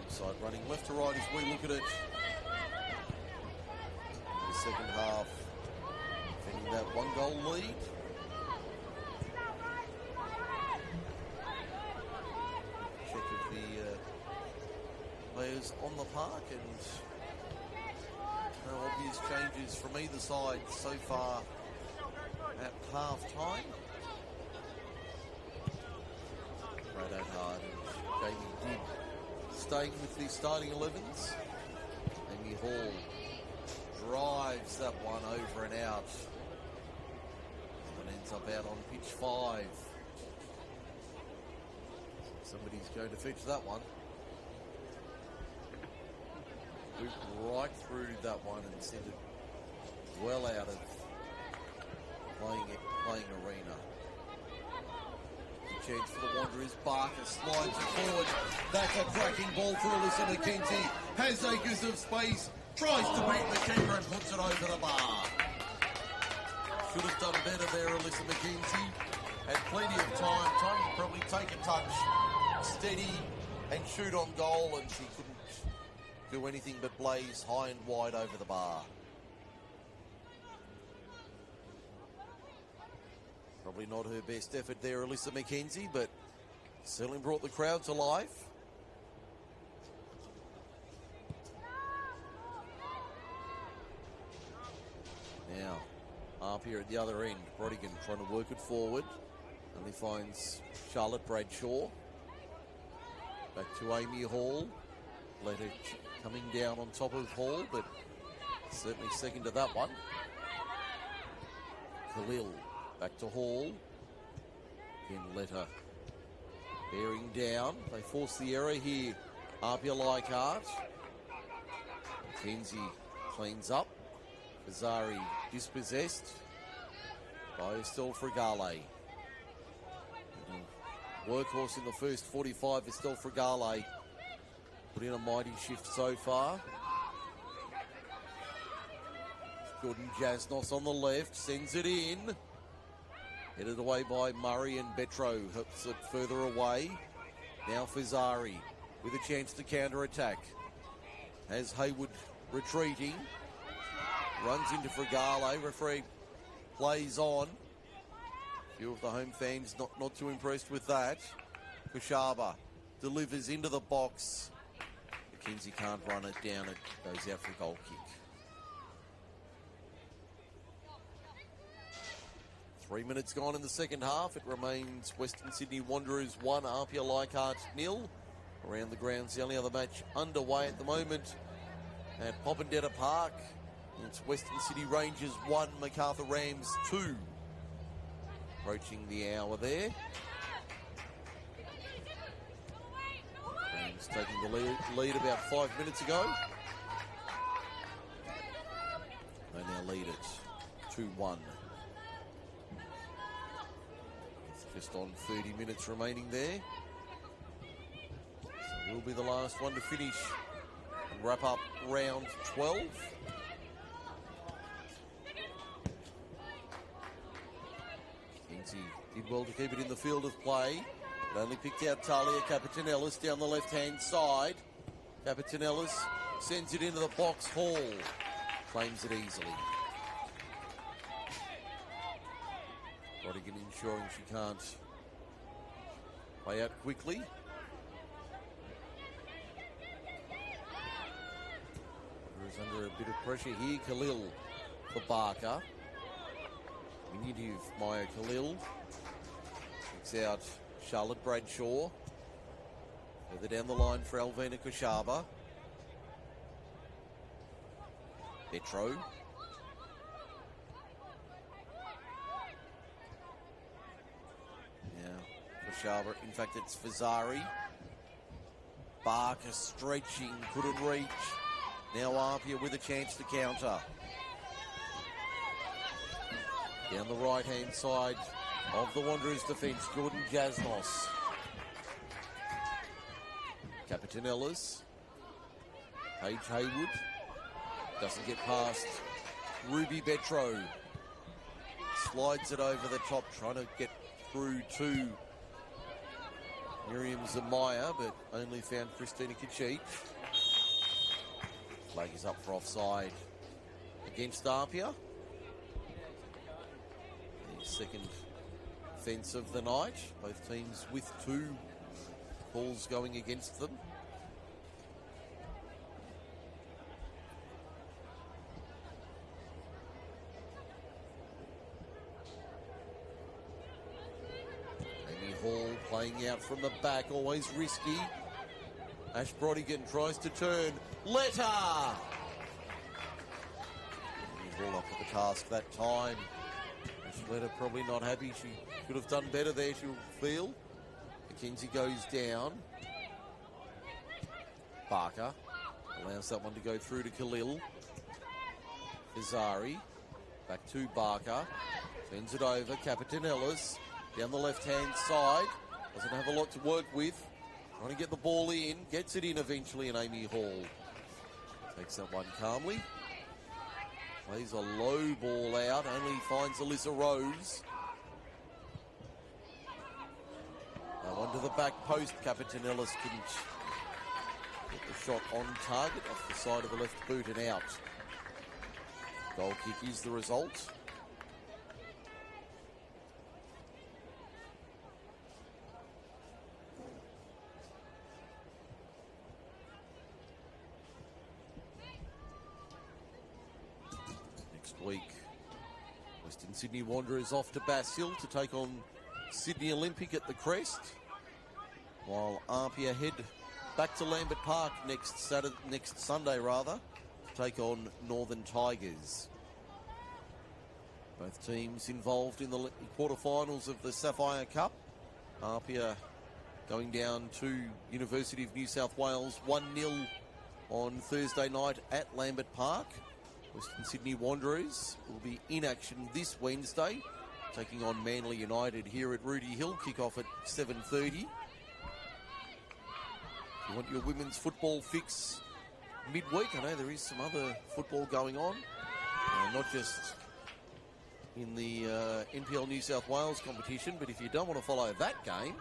Side running left to right as we look at it. The second half. That 1-goal lead. Check of the players on the park, and no obvious changes from either side so far at half-time. Brad Adhard and Jamie Dibb staying with the starting 11s. Amy Hall drives that one over and out. Ends up out on pitch 5. Somebody's going to fetch that one. Looped right through that one and sent it well out of playing arena. The chance for the Wanderers. Barker slides it forward. That's a cracking ball for Alyssa McKenzie. Has acres of space. Tries to beat the keeper and puts it over the bar. Should have done better there, Alyssa McKenzie. Had plenty of time to probably take a touch, steady, and shoot on goal, and she couldn't do anything but blaze high and wide over the bar. Probably not her best effort there, Alyssa McKenzie, but certainly brought the crowd to life. Now, up here at the other end, Brodigan trying to work it forward. Only finds Charlotte Bradshaw. Back to Amy Hall. Letter coming down on top of Hall, but certainly second to that one. Khalil back to Hall. Again, Letter bearing down. They force the error here. APIA Leichhardt. Kenzie cleans up. Kazari dispossessed by Estelle Fragale. Workhorse in the first 45, Estelle Fragale. Put in a mighty shift so far. Jordan Jasnos on the left, sends it in. Headed away by Murray, and Betro helps it further away. Now Fazari with a chance to counter-attack. Has Hayward retreating. Runs into Fragale. Referee plays on. A few of the home fans not too impressed with that. Kushaba delivers into the box. McKenzie can't run it down. It goes out for a goal kick. 3 minutes gone in the second half. It remains Western Sydney Wanderers 1, APIA Leichhardt 0. Around the grounds, the only other match underway at the moment at Popondetta Park. It's Western City Rangers 1, MacArthur Rams 2. Approaching the hour there. Rams taking the lead about 5 minutes ago. They now lead it 2-1. Just on 30 minutes remaining there. So we'll be the last one to finish and wrap up round 12. Kinsey did well to keep it in the field of play. But only picked out Talia Capetinellis down the left-hand side. Capetinellis sends it into the box. Hall claims it easily. Rodigan ensuring she can't play out quickly. Is under a bit of pressure here. Khalil for Barker. Diminutive Maya Khalil. Picks out Charlotte Bradshaw. Further down the line for Alvina Koshaba. Petro. Now Koshaba, in fact it's Fazari. Barker stretching, couldn't reach. Now Apia with a chance to counter. Down the right-hand side of the Wanderers' defence, Jordan Jasnos. Capetinellis. Paige Haywood. Doesn't get past Ruby Betro. Slides it over the top, trying to get through to Miriam Zamaya, but only found Christina Kachich. Flag is up for offside against Apia. The second offence of the night. Both teams with 2 calls going against them. Amy Hall playing out from the back, always risky. Ash Brodigan tries to turn. Letter! Hall up for the task that time. Letter probably not happy. She could have done better there, she'll feel. McKenzie goes down. Barker allows that one to go through to Khalil. Fazari. Back to Barker. Turns it over. Capetinellis down the left-hand side. Doesn't have a lot to work with. Trying to get the ball in. Gets it in eventually, and Amy Hall takes that one calmly. Plays a low ball out. Only finds Alyssa Rose. That one to the back post. Capetinellis couldn't get the shot on target off the side of the left boot and out. Goal kick is the result. Week, Western Sydney Wanderers off to Bass Hill to take on Sydney Olympic at the Crest, while Apia head back to Lambert Park next Sunday to take on Northern Tigers. Both teams involved in the quarterfinals of the Sapphire Cup. Apia going down to University of New South Wales 1-0 on Thursday night at Lambert Park. Western Sydney Wanderers will be in action this Wednesday, taking on Manly United here at Rudy Hill. Kick-off at 7:30. If you want your women's football fix midweek, I know there is some other football going on, not just in the NPL New South Wales competition, but if you don't want to follow that game,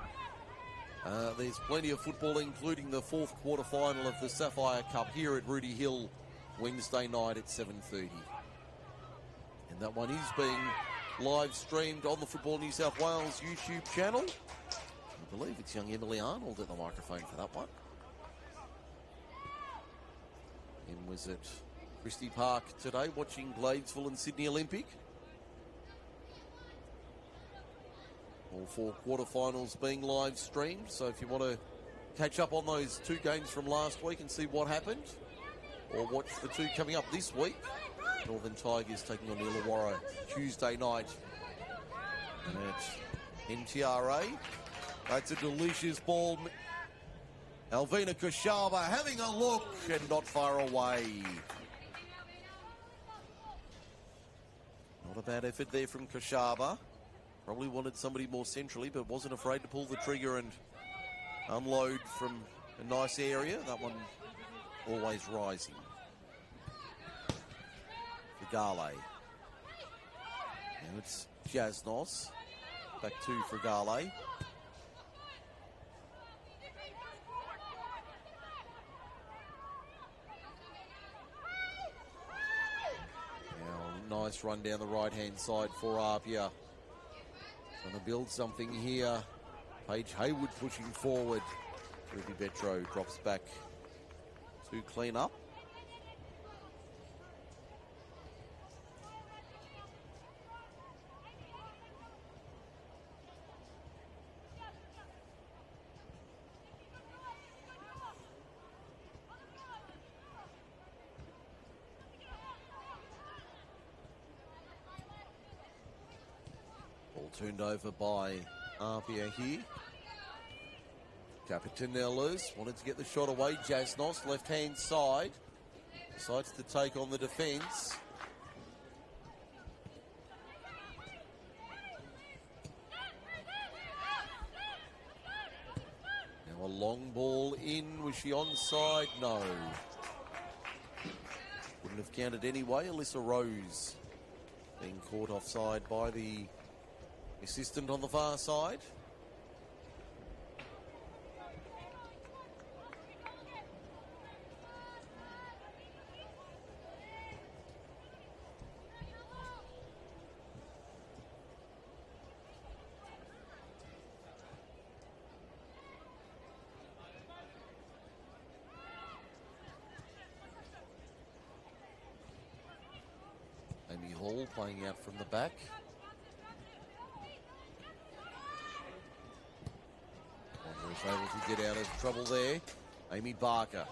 there's plenty of football, including the 4th quarter-final of the Sapphire Cup here at Rudy Hill Wednesday night at 7:30. And that one is being live streamed on the Football New South Wales YouTube channel. I believe it's young Emily Arnold at the microphone for that one. Em was at Christie Park today watching Gladesville and Sydney Olympic. All 4 quarterfinals being live streamed, so if you want to catch up on those 2 games from last week and see what happened, or watch the 2 coming up this week. Northern Tigers taking on Illawarra Tuesday night at NTRA. That's a delicious ball. Alvina Koshaba having a look and not far away. Not a bad effort there from Koshaba. Probably wanted somebody more centrally, but wasn't afraid to pull the trigger and unload from a nice area. That one always rising. Fragale. Now it's Jasnos. Back to Fragale. Now, nice run down the right-hand side for APIA. Trying to build something here. Paige Haywood pushing forward. Ruby Betro drops back to clean up. Ball turned over by APIA here. Capitanellas wanted to get the shot away. Jasnos, left-hand side. Decides to take on the defence. Now a long ball in. Was she onside? No. Wouldn't have counted anyway. Alyssa Rose being caught offside by the assistant on the far side. Amy Hall playing out from the back. Wanderers able to get out of trouble there. Amy Barker.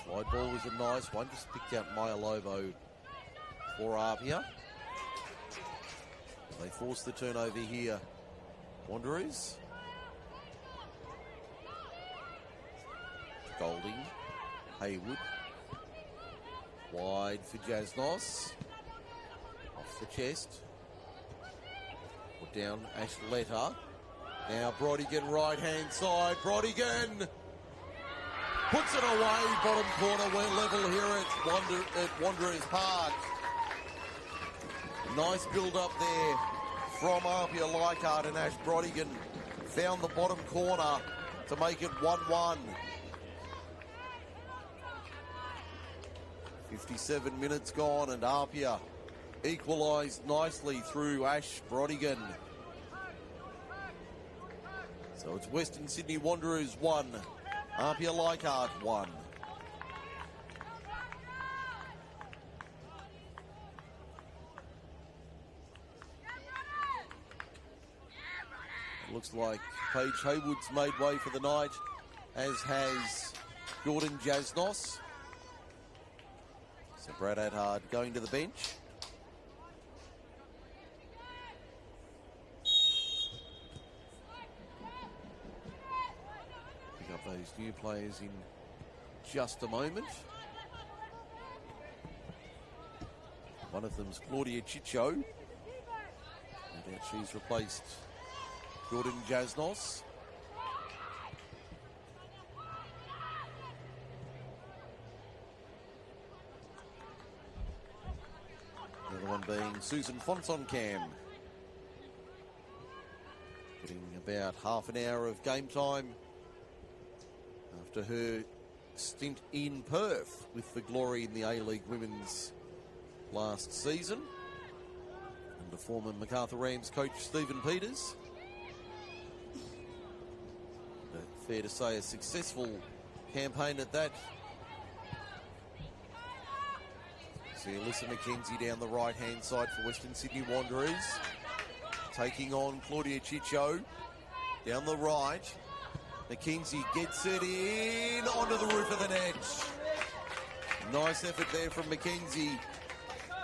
Slide ball was a nice one. Just picked out Maya Lobo for APIA. They force the turnover here. Wanderers. Golding. Haywood. Wide for Jasnos. Off the chest. Put down Ashletta. Now Brodigan right-hand side. Brodigan puts it away. Bottom corner. We're level here at Wanderers Park. Nice build-up there from APIA Leichhardt, and Ash Brodigan found the bottom corner to make it 1-1. 57 minutes gone, and APIA equalised nicely through Ash Brodigan. So it's Western Sydney Wanderers 1, APIA Leichhardt 1. It looks like Paige Haywood's made way for the night, as has Jordan Jasnos. So Brad Adhard going to the bench. Pick up those new players in just a moment. One of them's Claudia Chicho. No doubt she's replaced Jordan Jasnos. The other one being Susan Fonsoncam. Getting about half an hour of game time after her stint in Perth with the glory in the A-League Women's last season. Under former MacArthur Rams coach Stephen Peters. Fair to say a successful campaign at that. See Alyssa McKenzie down the right-hand side for Western Sydney Wanderers. Taking on Claudia Chicho. Down the right. McKenzie gets it in onto the roof of the net. Nice effort there from McKenzie.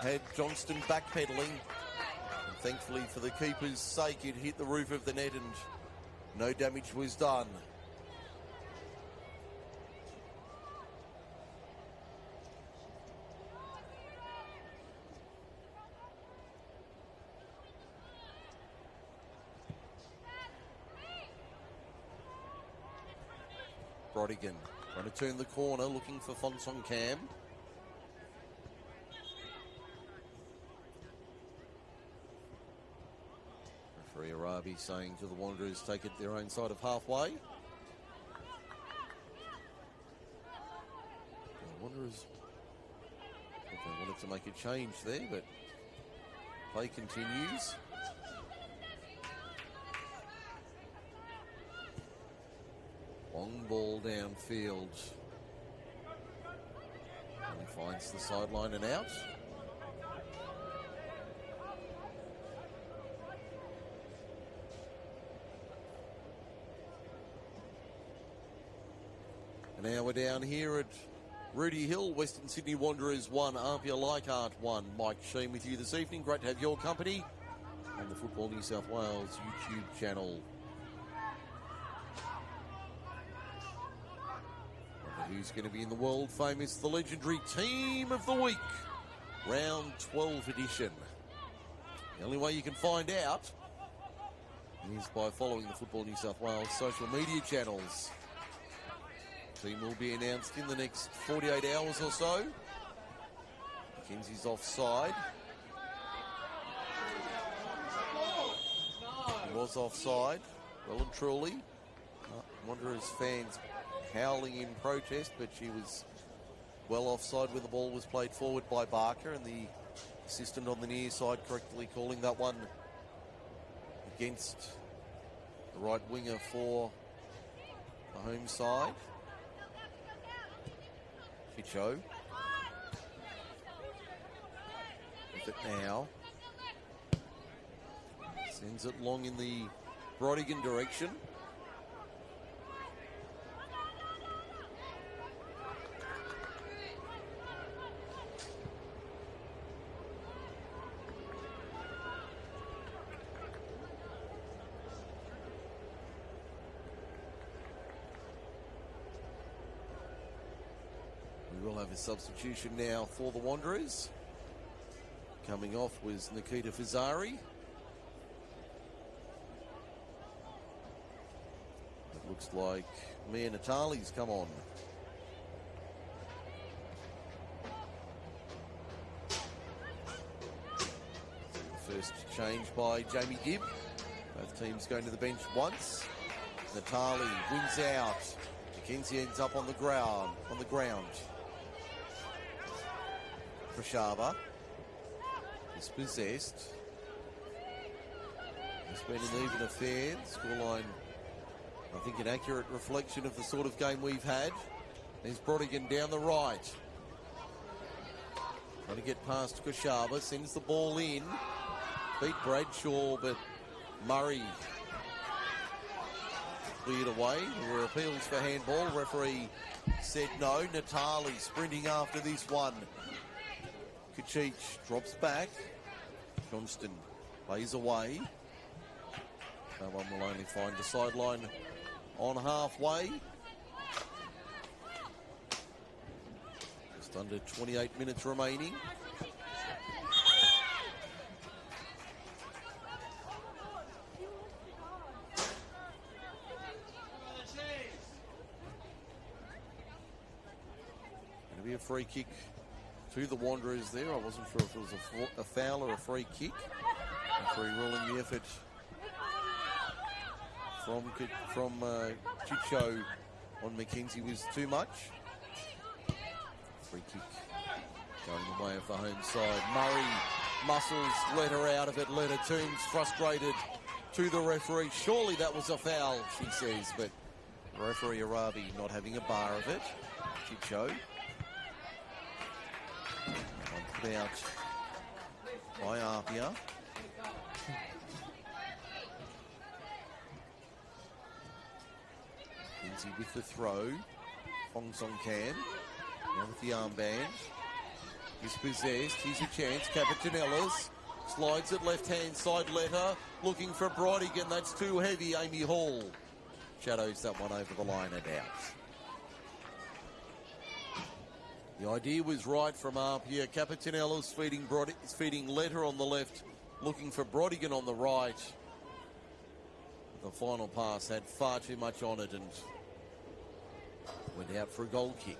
Had Johnston backpedaling. And thankfully for the keeper's sake, it hit the roof of the net and no damage was done. Brodigan trying to turn the corner, looking for Fonsong Cam. Referee Arabi saying to the Wanderers, take it their own side of halfway. The Wanderers, they wanted to make a change there, but play continues. Long ball downfield. And he finds the sideline and out. And now we're down here at Rudy Hill, Western Sydney Wanderers 1, APIA Leichhardt 1. Mike Sheen with you this evening. Great to have your company on the Football New South Wales YouTube channel. Wonder who's going to be in the world famous, the legendary Team of the Week, round 12 edition. The only way you can find out is by following the Football New South Wales social media channels. Team will be announced in the next 48 hours or so. Mackenzie's offside. He was offside, well and truly. Wanderers fans howling in protest, but she was well offside when the ball was played forward by Barker, and the assistant on the near side correctly calling that one against the right winger for the home side. Ficho with it now. Sends it long in the Brodigan direction. We will have a substitution now for the Wanderers. Coming off was Nikita Fazari. It looks like Mia Natali's come on. The first change by Jamie Gibb. Both teams going to the bench once. Natali wins out. Mackenzie ends up on the ground. Prashava is possessed. It's been an even affair. The scoreline, I think, an accurate reflection of the sort of game we've had. There's Brodigan down the right. Trying to get past Prashava, sends the ball in. Beat Bradshaw, but Murray cleared away. There were appeals for handball. Referee said no. Natali sprinting after this one. Kachich drops back. Johnston plays away. That one will only find the sideline on halfway. Just under 28 minutes remaining. Going to be a free kick to the Wanderers there. I wasn't sure if it was a foul or a free kick. Referee ruling the effort from Chicho on Mackenzie was too much. Free kick going the way of the home side. Murray muscles, let her out of it. Lena Toombs frustrated to the referee. Surely that was a foul, she says, but referee Arabi not having a bar of it. Chicho. Put out by Apia. Lindsay with the throw. Fong Song Can. Now with the armband. He's possessed. Here's a chance. Capetanellas slides it left-hand side letter. Looking for Brodigan. That's too heavy. Amy Hall shadows that one over the line and out. The idea was right from Apia. Capetanellas feeding Letter on the left, looking for Brodigan on the right. The final pass had far too much on it, and Went out for a goal kick.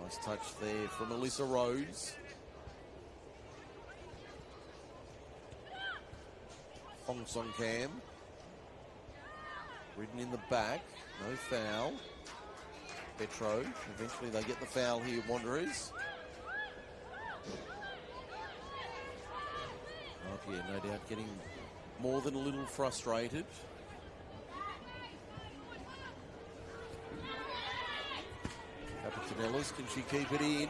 Nice touch there from Alyssa Rose. Hong Song Cam. Ridden in the back. No foul. Petro. Eventually they get the foul here, Wanderers. APIA no doubt getting more than a little frustrated. Capetanellis, can she keep it in?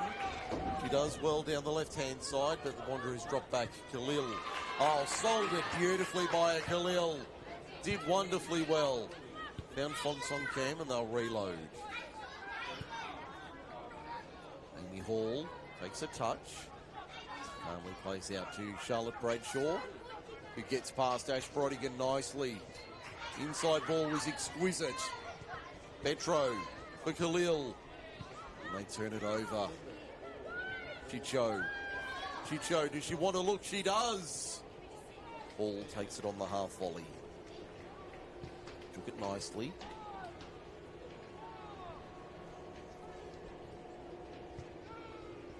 She does well down the left-hand side, but the Wanderers drop back. Khalil. Oh, sold it beautifully by Khalil. Did wonderfully well. Found Fonsong Cam and they'll reload. Amy Hall takes a touch. Calmly plays out to Charlotte Bradshaw, who gets past Ash Brodigan nicely. Inside ball was exquisite. Petro for Khalil. And they turn it over. Chicho. Chicho, does she want to look? She does. Hall takes it on the half volley. Took it nicely.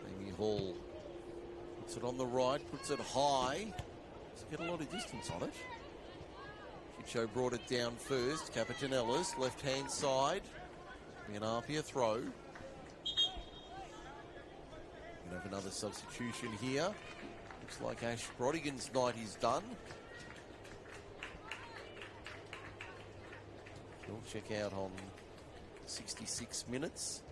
Amy Hall puts it on the right, puts it high. Doesn't get a lot of distance on it. Chicho brought it down first. Capetanellis, left-hand side. An APIA throw. We have another substitution here. Looks like Ash Brodigan's night is done. We'll check out on 66 minutes.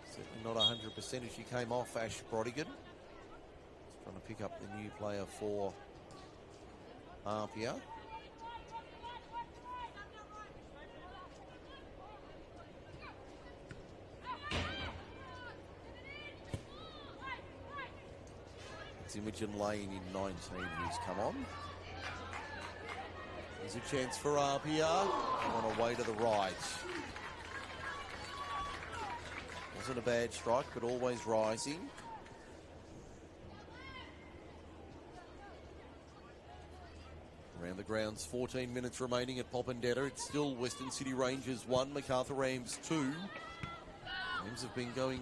Certainly not 100% as she came off, Ash Brodigan. Just trying to pick up the new player for APIA. Imogen Lane in 19 who's come on. There's a chance for APIA. On a way to the right. Wasn't a bad strike, but always rising. Around the grounds, 14 minutes remaining at Popondetta. It's still Western City Rangers 1, Macarthur Rams 2. Rams have been going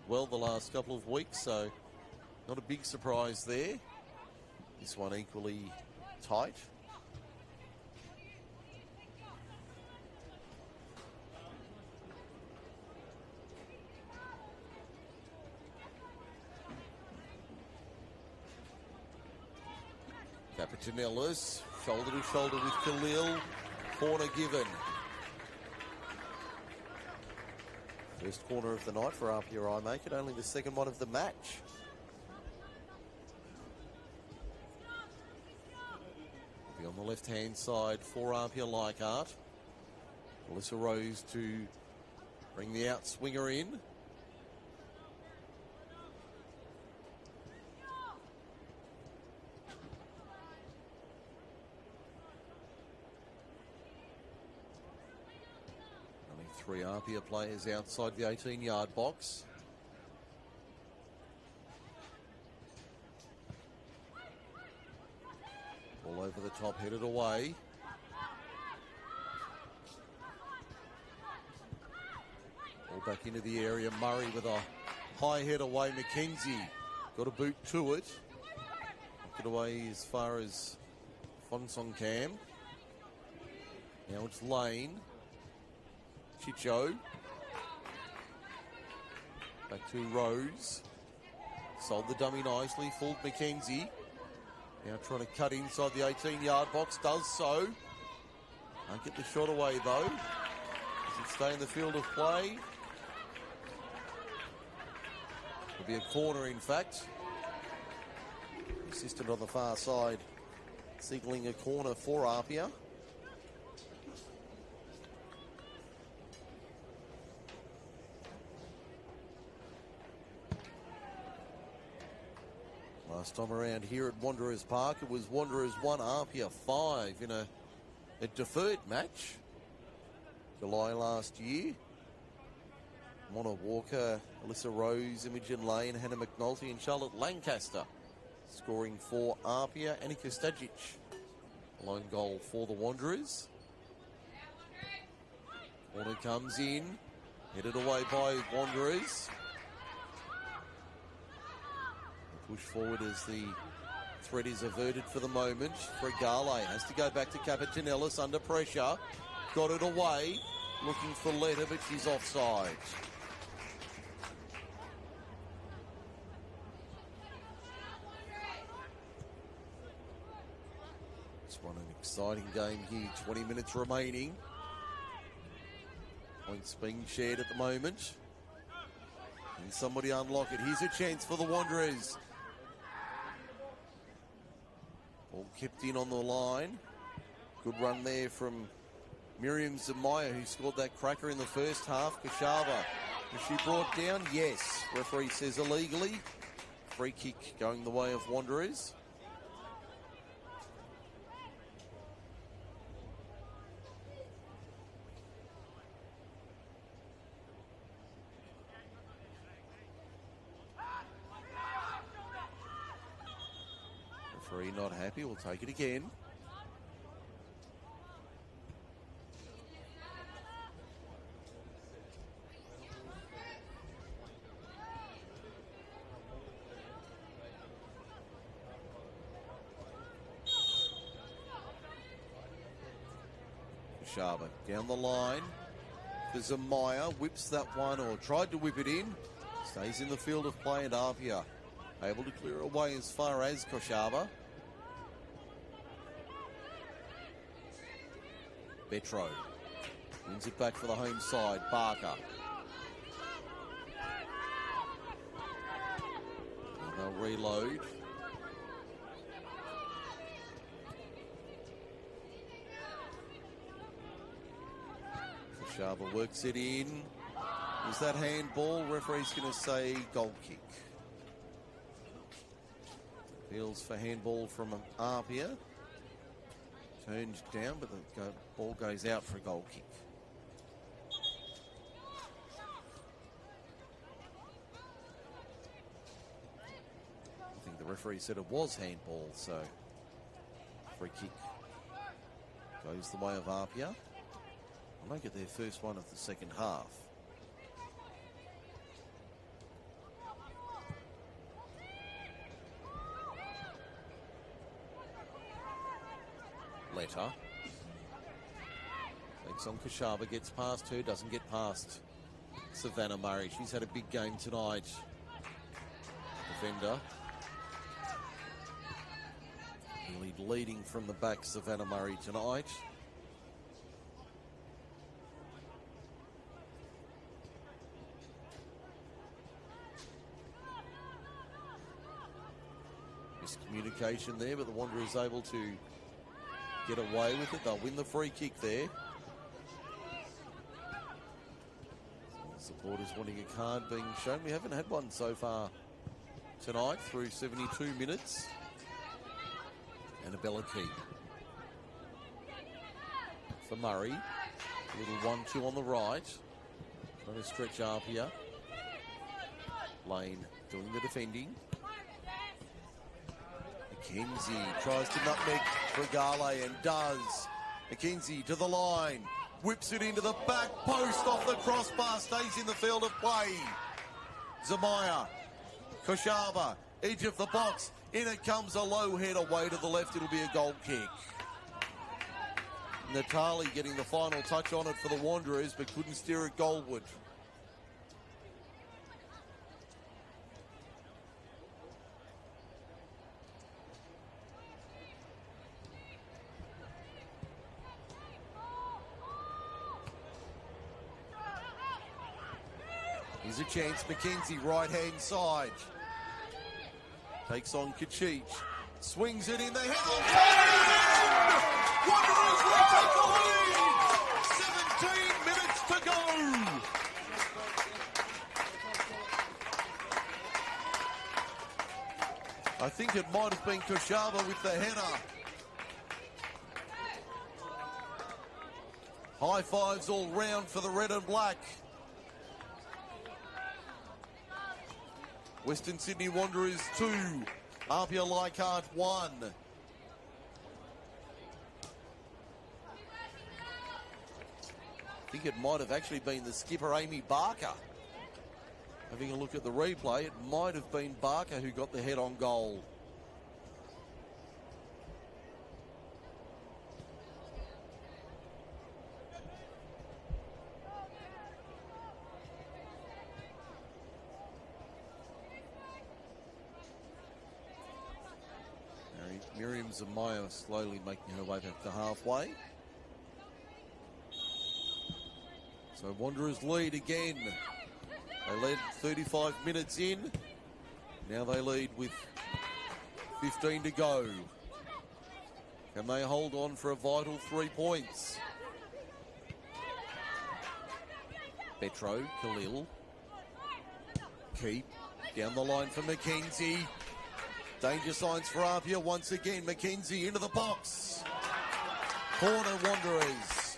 well the last couple of weeks, so not a big surprise there. This one equally tight. Capetanellis, shoulder to shoulder with Khalil. Corner given. First corner of the night for APIA, I make it. Only the second one of the match. On the left-hand side for APIA Leichhardt. Alyssa Rose to bring the outswinger in. Only 3 APIA players outside the 18-yard box. All over the top, headed away. All back into the area. Murray with a high head away. McKenzie got a boot to it. Knocked it away as far as Fonsong Cam. Now it's Lane. Chicho. Back to Rose. Sold the dummy nicely. Fooled McKenzie. Now trying to cut inside the 18-yard box, does so. Can't get the shot away though. Does it stay in the field of play? It'll be a corner in fact. Assistant on the far side signalling a corner for APIA. Last time around here at Wanderers Park, it was Wanderers 1, APIA 5 in a deferred match. July last year. Mona Walker, Alyssa Rose, Imogen Lane, Hannah McNulty and Charlotte Lancaster Scoring for APIA, Anika Stajic. Lone goal for the Wanderers. Corner comes in, headed away by Wanderers. Push forward as the threat is averted for the moment. Fregale has to go back to Capetanellis under pressure. Got it away, looking for Letta, but she's offside. It's one an exciting game here, 20 minutes remaining. Points being shared at the moment. Can somebody unlock it? Here's a chance for the Wanderers. Ball kept in on the line. Good run there from Miriam Zamaya, who scored that cracker in the first half. Koshava, was she brought down? Yes. Referee says illegally. Free kick going the way of Wanderers. Referee not happy, we'll take it again. Sharba down the line. There's a Meyer, whips that one, or tried to whip it in. Stays in the field of play, and Apia able to clear away as far as Koshava. Betro wins it back for the home side. Barker. And they'll reload. Koshava works it in. Was that handball? Referee's going to say goal kick. Appeals for handball from Apia. Turned down, but the ball goes out for a goal kick. I think the referee said it was handball, so free kick goes the way of Apia. They'll make it their first one of the second half. Letta takes on Koshava, gets past her, doesn't get past Savannah Murray. She's had a big game tonight. Defender. Really leading from the back, Savannah Murray tonight. Miscommunication there, but the Wanderers able to get away with it. They'll win the free kick there. Supporters wanting a card being shown. We haven't had one so far tonight through 72 minutes. Annabella Key for Murray. A little 1-2 on the right. Trying to stretch Apia. Lane doing the defending. McKenzie tries to nutmeg Fregale and does. McKenzie to the line. Whips it into the back post off the crossbar. Stays in the field of play. Zamaya. Koshava. Edge of the box. In it comes a low head away to the left. It'll be a goal kick. Natali getting the final touch on it for the Wanderers, but couldn't steer it goalward. Here's a chance, McKenzie, right-hand side. Takes on Kachich. Swings it in, they head on. Wanderers will take the lead! 17 minutes to go! I think it might have been Koshava with the header. High fives all round for the red and black. Western Sydney Wanderers 2, APIA Leichhardt 1. I think it might have actually been the skipper, Amy Barker. Having a look at the replay, it might have been Barker who got the head-on goal. Miriam Zamaya slowly making her way back to halfway. So Wanderers lead again. They led 35 minutes in. Now they lead with 15 to go. Can they hold on for a vital 3 points? Betro, Khalil. Keep down the line for Mackenzie. Danger signs for APIA once again. Mackenzie into the box. Corner Wanderers.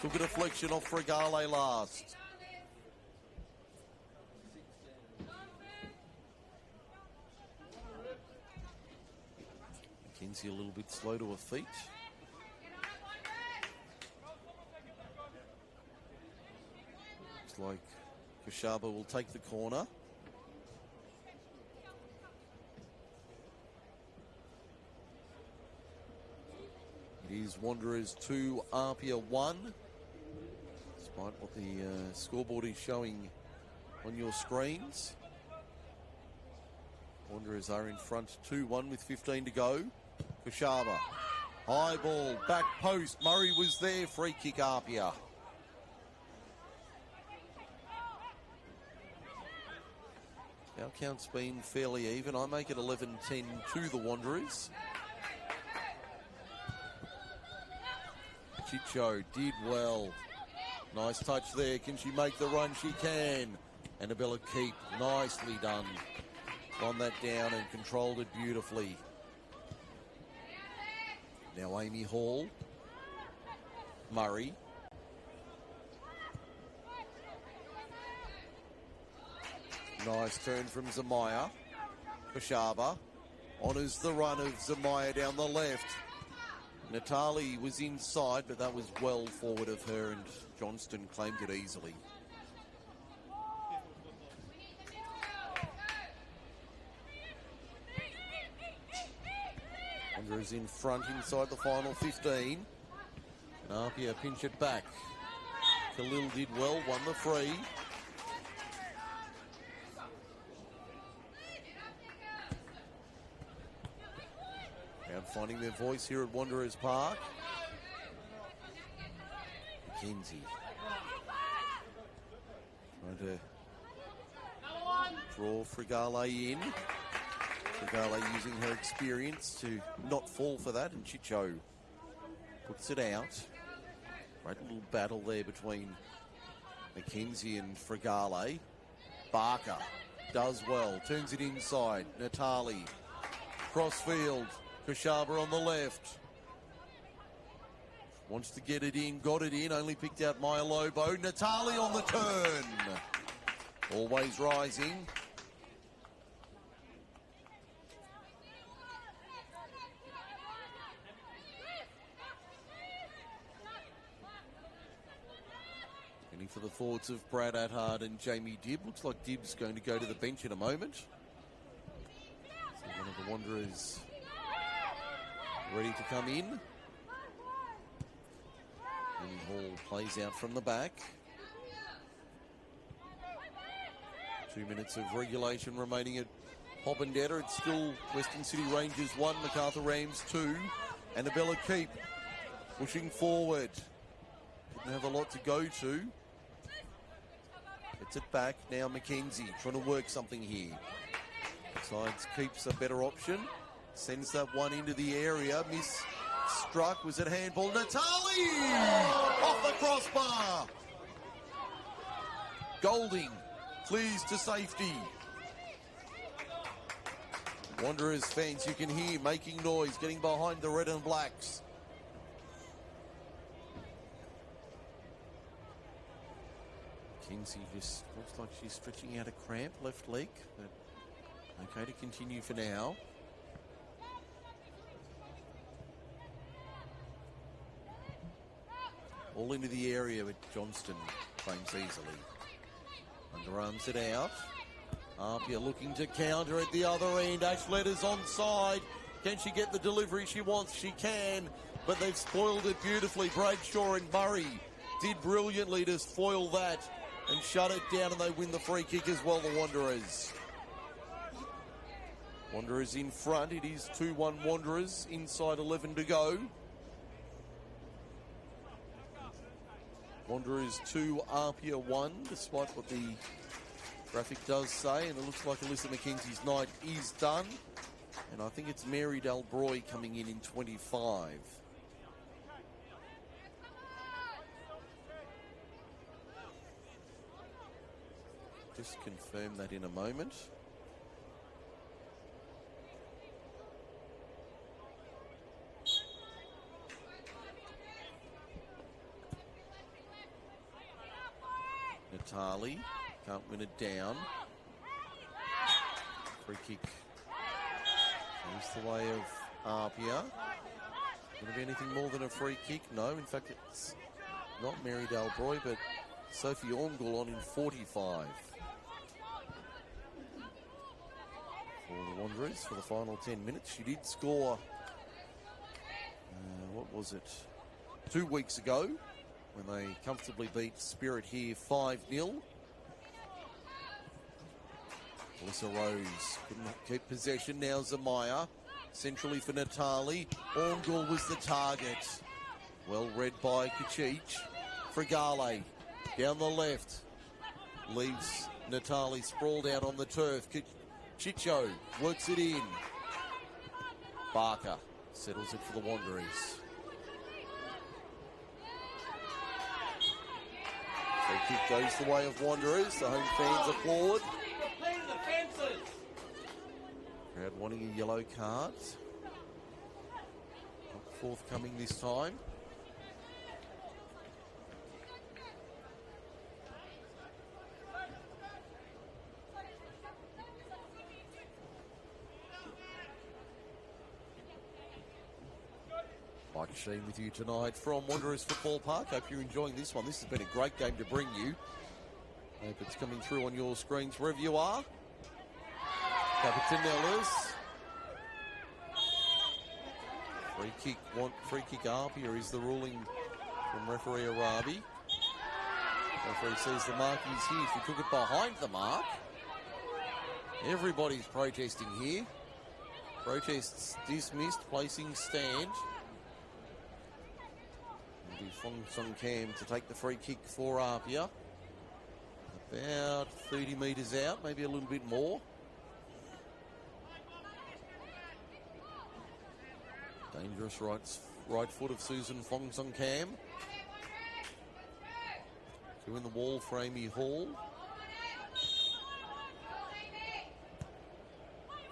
Took a deflection off Fregale last. Mackenzie a little bit slow to her feet. Looks like Kashaba will take the corner. It is Wanderers 2, APIA 1. Despite what the scoreboard is showing on your screens. Wanderers are in front 2-1 with 15 to go. Kashaba. High ball, back post. Murray was there. Free kick APIA. Our count's been fairly even. I make it 11-10 to the Wanderers. Chicho did well. Nice touch there. Can she make the run? She can. Annabella Keep, nicely done. Won that down and controlled it beautifully. Now Amy Hall. Murray. Nice turn from Zamaya. Kashaba honours the run of Zamaya down the left. Natali was inside, but that was well forward of her, and Johnston claimed it easily. Wanderers in front inside the final 15. And APIA pinch it back. Khalil did well, won the free. Finding their voice here at Wanderers Park. Mackenzie trying to draw Fregale in. Fregale using her experience to not fall for that, and Chicho puts it out. Great little battle there between Mackenzie and Fregale. Barker does well, turns it inside. Natali, crossfield. Kashaba on the left. Wants to get it in, got it in, only picked out Maya Lobo. Natali on the turn. Always rising. Heading for the thoughts of Brad Athard and Jamie Dibb. Looks like Dibb's going to go to the bench in a moment. So one of the Wanderers ready to come in. And Hall plays out from the back. 2 minutes of regulation remaining at Hoppendetta. It's still Western City Rangers 1, MacArthur Rams 2. Annabella Keep pushing forward. Didn't have a lot to go to. Gets it back. Now Mackenzie trying to work something here. Sides Keeps a better option. Sends that one into the area. Miss struck. Was it handball? Natali! Off the crossbar. Golding clears to safety. Wanderers fans, you can hear making noise, getting behind the red and blacks. Kinsey just looks like she's stretching out a cramp, left leg. But Okay, to continue for now. All into the area with Johnston claims easily. Underarms it out. APIA looking to counter at the other end. Ashletter's onside. Can she get the delivery she wants? She can, but they've spoiled it beautifully. Bradshaw and Murray did brilliantly to foil that and shut it down, and they win the free kick as well, the Wanderers. Wanderers in front. It is 2-1 Wanderers, inside 11 to go. Wanderers 2, APIA 1, despite what the graphic does say, and it looks like Alyssa McKenzie's night is done. And I think it's Mary Dalbroy coming in 25. Just confirm that in a moment. Natali can't win it down. Free kick goes the way of APIA. Going to be anything more than a free kick? No, in fact it's not Mary Dalbroy, but Sophie Orngul on in 45. For the Wanderers for the final 10 minutes. She did score, what was it, 2 weeks ago, when they comfortably beat Spirit here 5-0. Alyssa Rose couldn't keep possession. Now Zamaya, centrally for Natali. Orngul was the target. Well read by Kachich. Frigale down the left. Leaves Natali sprawled out on the turf. Chicho works it in. Barker settles it for the Wanderers. Free kick goes the way of Wanderers. The home fans applaud. Crowd wanting a yellow card. Not forthcoming this time. Mike Sheen with you tonight from Wanderers Football Park. Hope you're enjoying this one. This has been a great game to bring you. Hope it's coming through on your screens wherever you are. Capetinellas. Free kick APIA is the ruling from referee Arabi. Referee says the mark is here. She took it behind the mark. Everybody's protesting here. Protests dismissed, placing stand. It'll be Fong Song Cam to take the free kick for APIA. About 30 metres out, maybe a little bit more. Dangerous right foot of Susan Fong Song Cam. Two in the wall for Amy Hall.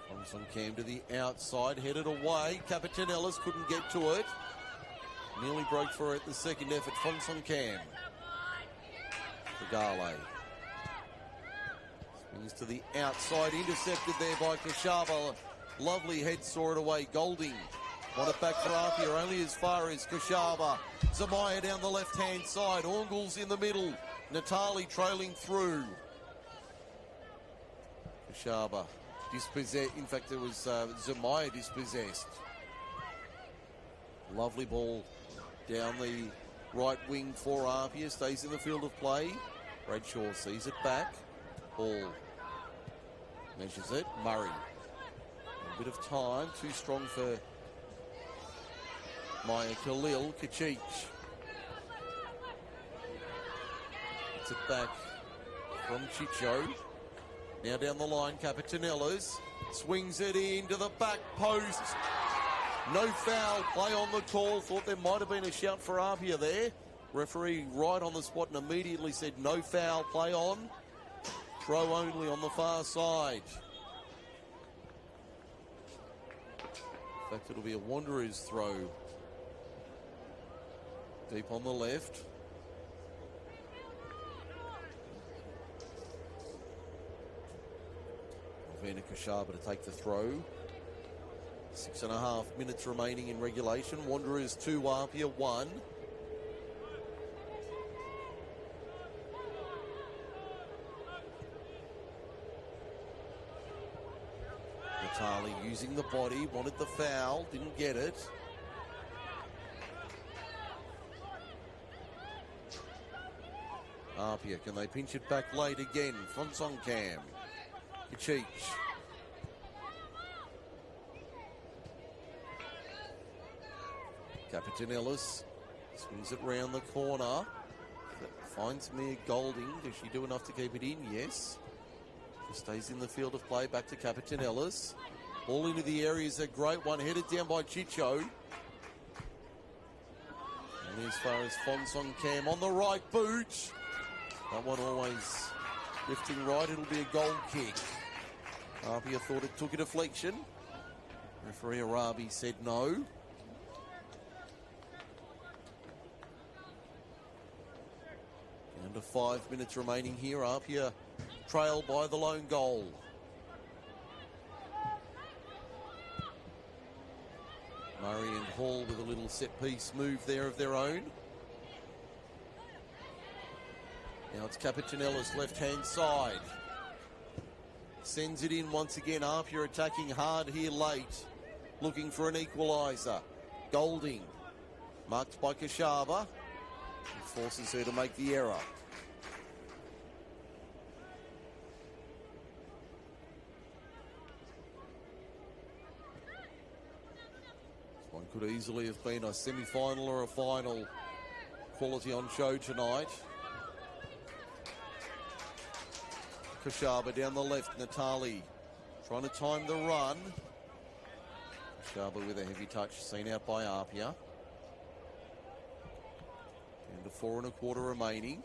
Fong Song Cam to the outside, headed away. Capetinellas couldn't get to it. Nearly broke for it the second effort. Fong Song Cam. Frigale. Swings to the outside, intercepted there by Kashaba. Lovely head, saw it away. Golding won it back for APIA, only as far as Kashaba. Zamaya down the left-hand side. Orngul's in the middle. Natali trailing through. Kashaba dispossessed. In fact, it was Zamaya dispossessed. Lovely ball down the right wing for APIA. Stays in the field of play. Bradshaw sees it back. Ball measures it. Murray. A bit of time. Too strong for Maya Khalil. Kachich. Gets it back from Chicho. Now down the line, Capetinellas. Swings it into the back post. No foul. Play on the call. Thought there might have been a shout for APIA there. Referee right on the spot and immediately said no foul. Play on. Throw only on the far side. In fact, it'll be a Wanderers throw. Deep on the left. been a Kashaba to take the throw. 6.5 minutes remaining in regulation. Wanderers 2, APIA 1. Natali using the body, wanted the foul, didn't get it. APIA, can they pinch it back late again? Fonsong Cam. Kachich. Captain Ellis swings it round the corner. Finds Mia Golding. Does she do enough to keep it in? Yes. She stays in the field of play. Back to Captain Ellis. Ball into the area is a great one. Headed down by Chicho. And as far as Fonsong Cam on the right boot. That one always lifting right. It'll be a goal kick. APIA thought it took a deflection. Referee Arabi said no. Down to 5 minutes remaining here. APIA trail by the lone goal. Murray and Hall with a little set-piece move there of their own. Now it's Capitanella's left-hand side. Sends it in once again. APIA attacking hard here late. Looking for an equaliser. Golding. Marked by Kashaba. He forces her to make the error. This one could easily have been a semi-final or a final. Quality on show tonight. Kashaba down the left. Natali trying to time the run. Kashaba with a heavy touch seen out by APIA. Down to 4 1/4 remaining.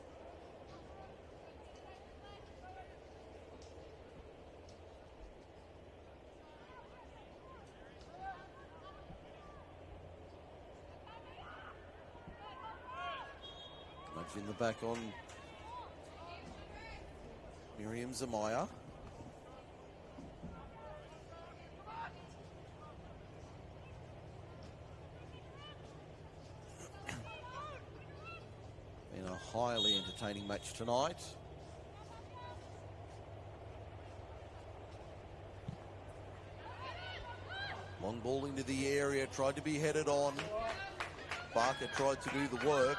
Nudge in the back on Miriam Zamaya. Been a highly entertaining match tonight. Long ball into the area, tried to be headed on. Barker tried to do the work.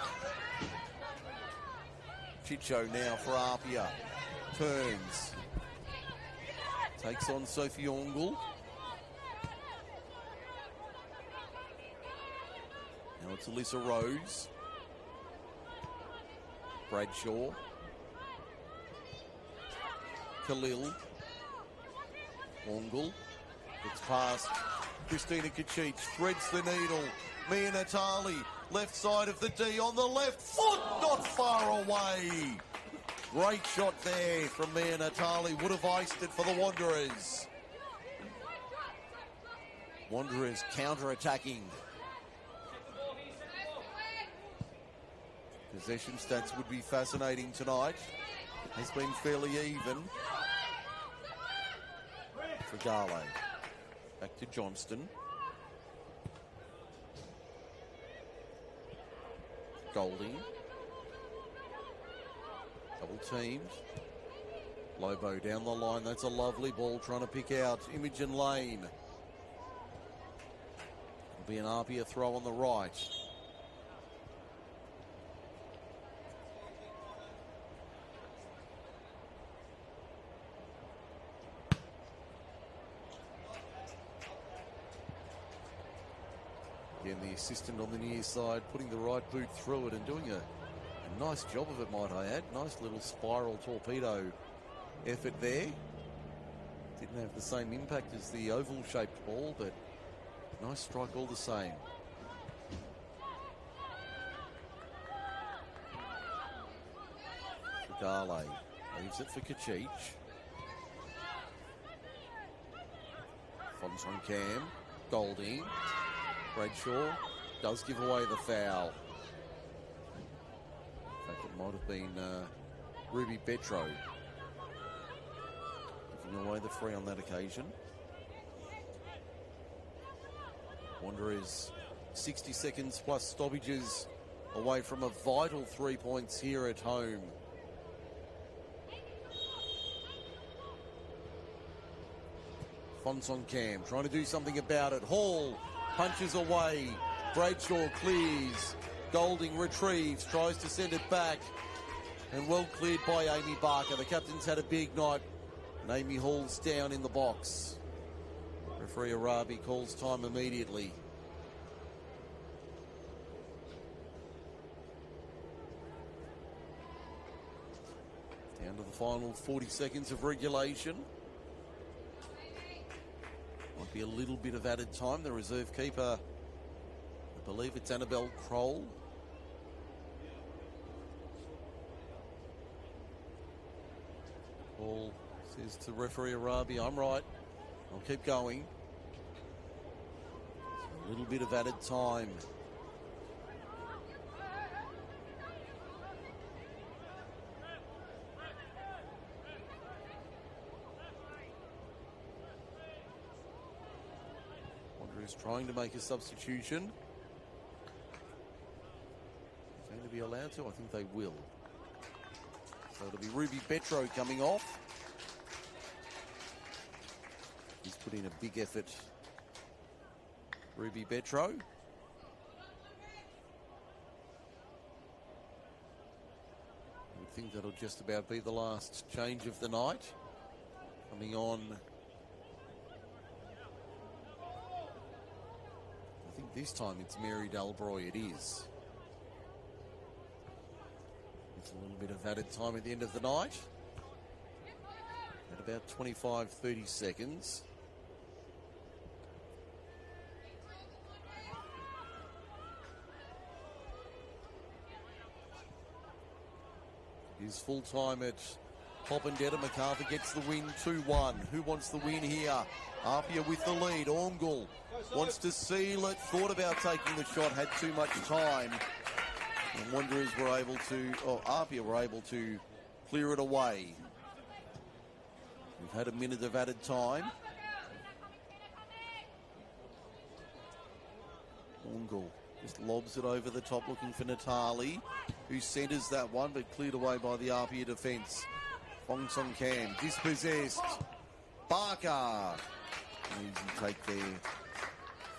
Chicho now for APIA. Turns. Takes on Sophie Ongle. Now it's Alyssa Rose. Bradshaw. Khalil. Ongle. It's past Christina Kachich. Threads the needle. Mia Natali. Left side of the D on the left foot. Not far away. Great shot there from Mia Natali. Would have iced it for the Wanderers. Wanderers counter-attacking. Possession stats would be fascinating tonight. Has been fairly even. For Gale. Back to Johnston. Golding. Double teamed. Lobo down the line. That's a lovely ball trying to pick out Imogen Lane. It'll be an APIA throw on the right. Again, the assistant on the near side putting the right boot through it and doing a nice job of it, might I add. Nice little spiral torpedo effort there. Didn't have the same impact as the oval-shaped ball, but nice strike all the same. Gale leaves it for Kachich. Fonsong Cam. Golding. Bradshaw does give away the foul. In fact, it might have been Ruby Betro. If it Giving away the free on that occasion. Wanderers 60 seconds plus stoppages away from a vital 3 points here at home. Fonsong Cam trying to do something about it. Hall punches away. Bradshaw clears. Golding retrieves, tries to send it back. And well cleared by Amy Barker. The captain's had a big night. And Amy Hall's down in the box. Referee Arabi calls time immediately. Down to the final 40 seconds of regulation. Might be a little bit of added time. The reserve keeper, I believe it's Annabelle Kroll. Paul says to referee Arabi, I'm right. I'll keep going. A little bit of added time. Wanderers trying to make a substitution. Going to be allowed to? I think they will. So it'll be Ruby Betro coming off. He's put in a big effort. Ruby Betro. I would think that'll just about be the last change of the night. Coming on. I think this time it's Mary Dalbroy. It is. It's a little bit of added time at the end of the night. At about 25-30 seconds. It is full time at Poppendetta. MacArthur gets the win 2-1. Who wants the win here? APIA with the lead. Orngal wants to seal it. Thought about taking the shot. Had too much time. And Wanderers were able to, APIA were able to clear it away. We've had a minute of added time. Orngal just lobs it over the top looking for Natali, who centres that one but cleared away by the APIA defence. Fong Song Cam dispossessed. Barker. Easy take there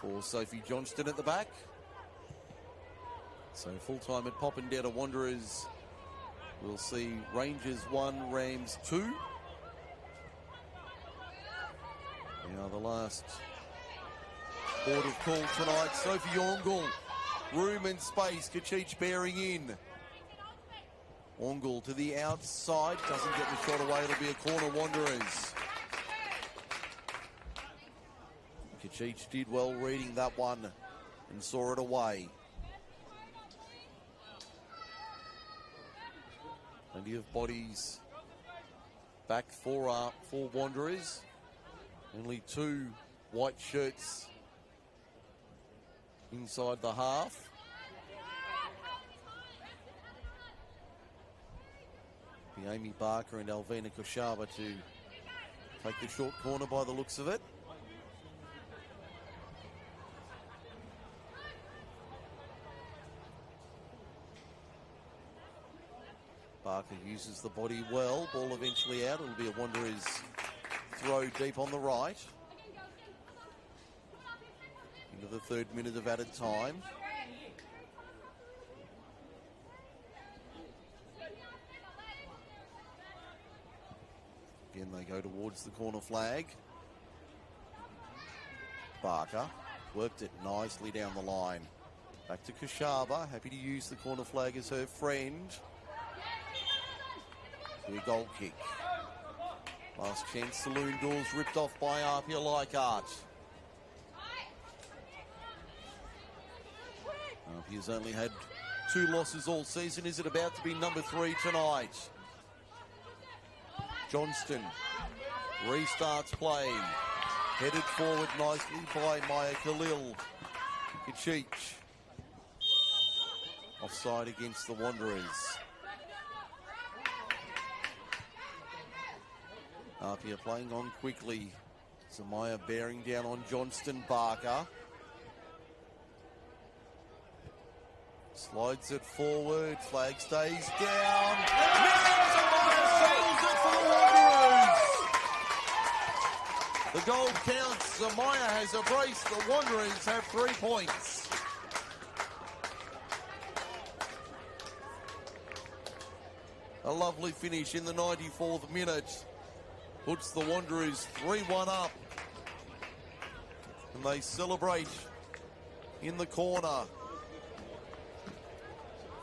for Sophie Johnston at the back. So full time at Poppendetta. Wanderers will see Rangers 1, Rams 2. Now the last board of call tonight. Sophie Orngal. Room and space. Kachich bearing in. Orngal to the outside. Doesn't get the shot away. It'll be a corner, Wanderers. Kachich did well reading that one and saw it away. Plenty of bodies back for Wanderers. Only 2 white shirts inside the half. Be Amy Barker and Alvina Koshaba to take the short corner by the looks of it. Barker uses the body well. Ball eventually out. It'll be a Wanderers throw deep on the right. Into the 3rd minute of added time. Again, they go towards the corner flag. Barker worked it nicely down the line. Back to Koshaba, happy to use the corner flag as her friend. A goal kick. Last chance, saloon doors ripped off by APIA Leichhardt. APIA's only had 2 losses all season. Is it about to be number 3 tonight? Johnston restarts play. Headed forward nicely by Maya Khalil. Kachich. Offside against the Wanderers. APIA playing on quickly. Zamaya bearing down on Johnston Barker. Slides it forward. Flag stays down. Now Zamaya settles it for the Wanderers. The goal counts. Zamaya has a brace. The Wanderers have 3 points. A lovely finish in the 94th minute. Puts the Wanderers 3-1 up. And they celebrate in the corner.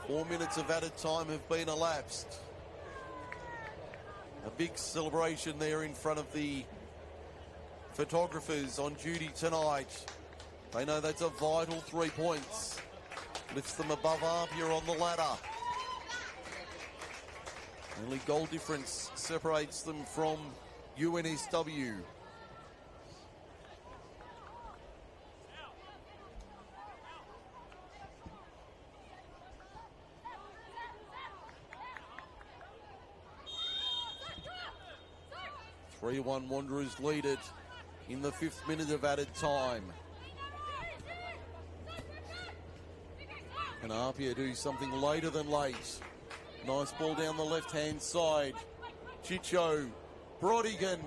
4 minutes of added time have been elapsed. A big celebration there in front of the photographers on duty tonight. They know that's a vital 3 points. Lifts them above APIA on the ladder. Only goal difference separates them from UNSW. (3-1) Wanderers lead it in the 5th minute of added time. And APIA do something later than late. Nice ball down the left-hand side. Chicho, Brodigan.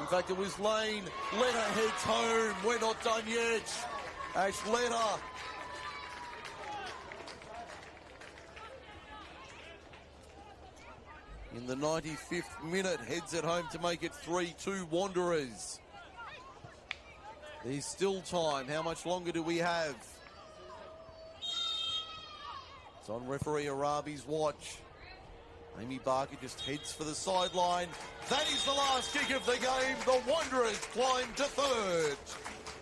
In fact, it was Lane. Letter heads home. We're not done yet. Ash Letter. In the 95th minute, heads it home to make it 3-2 Wanderers. There's still time. How much longer do we have? It's on referee Arabi's watch. Amy Barker just heads for the sideline. That is the last kick of the game. The Wanderers climb to 3rd.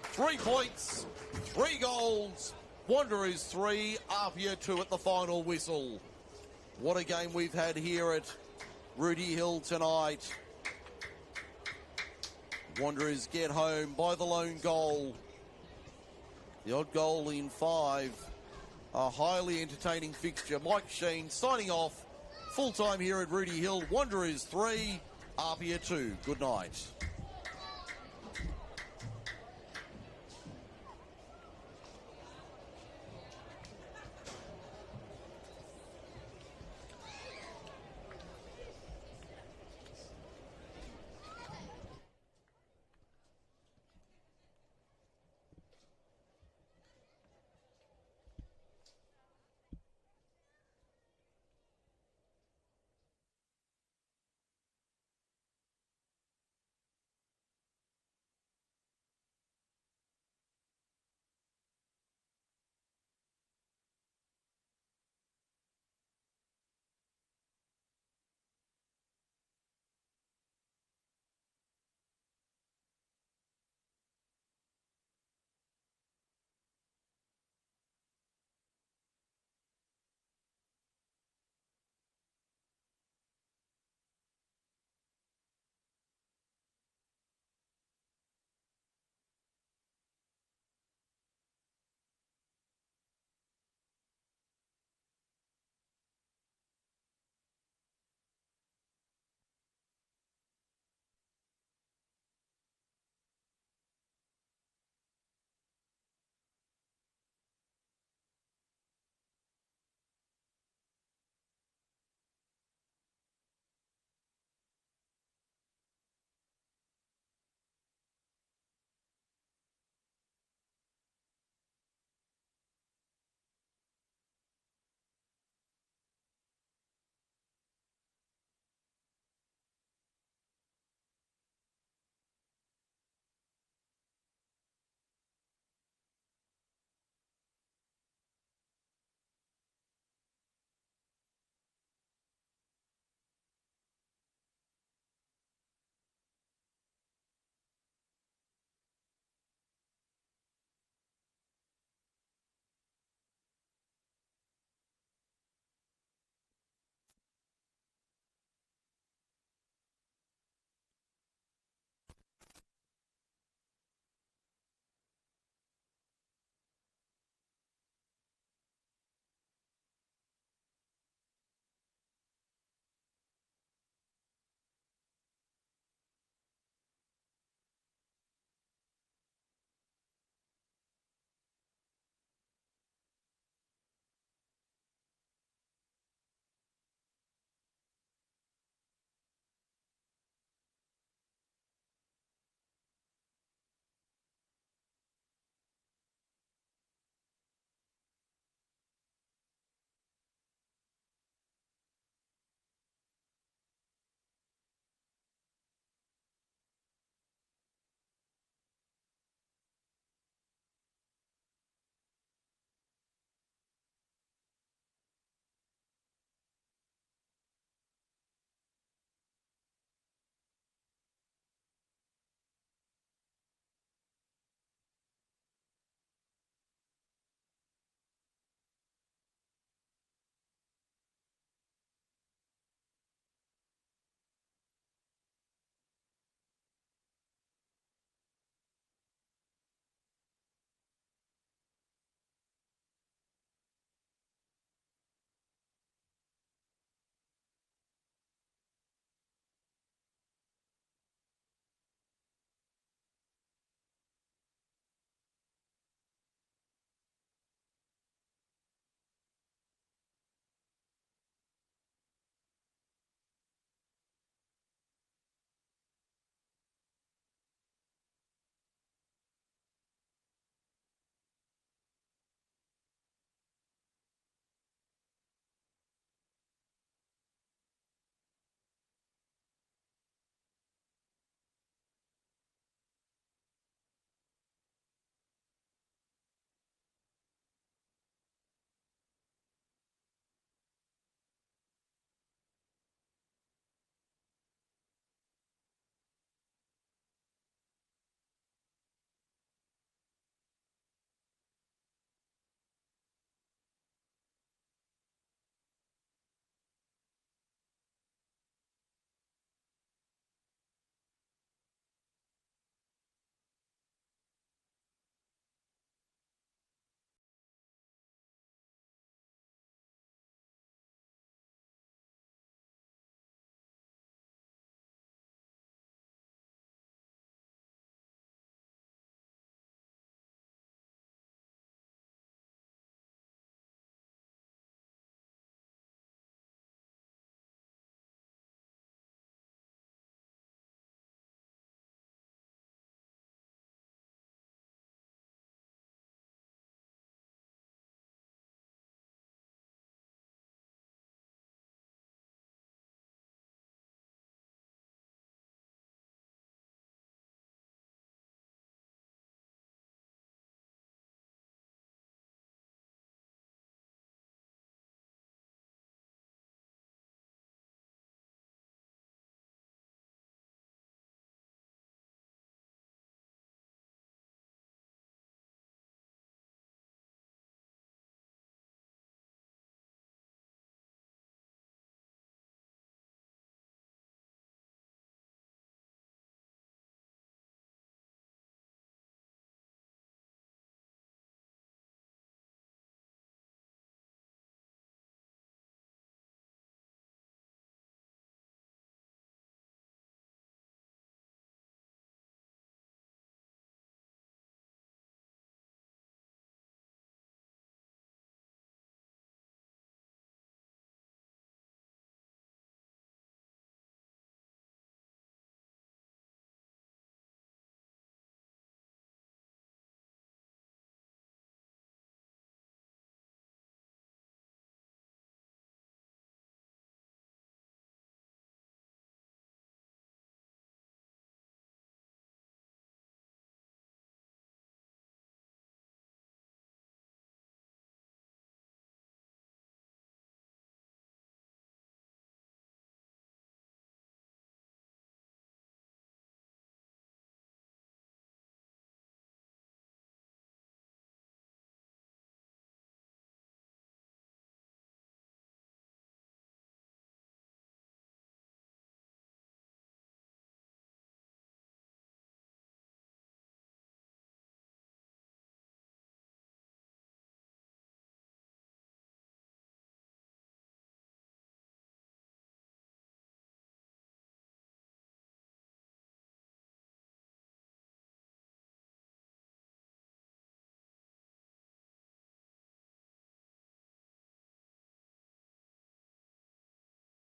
3 points, 3 goals. Wanderers 3, APIA 2 at the final whistle. What a game we've had here at Rudy Hill tonight. Wanderers get home by the lone goal. The odd goal in 5. A highly entertaining fixture. Mike Sheen signing off. Full time here at Rudy Hill. Wanderers 3, APIA 2. Good night.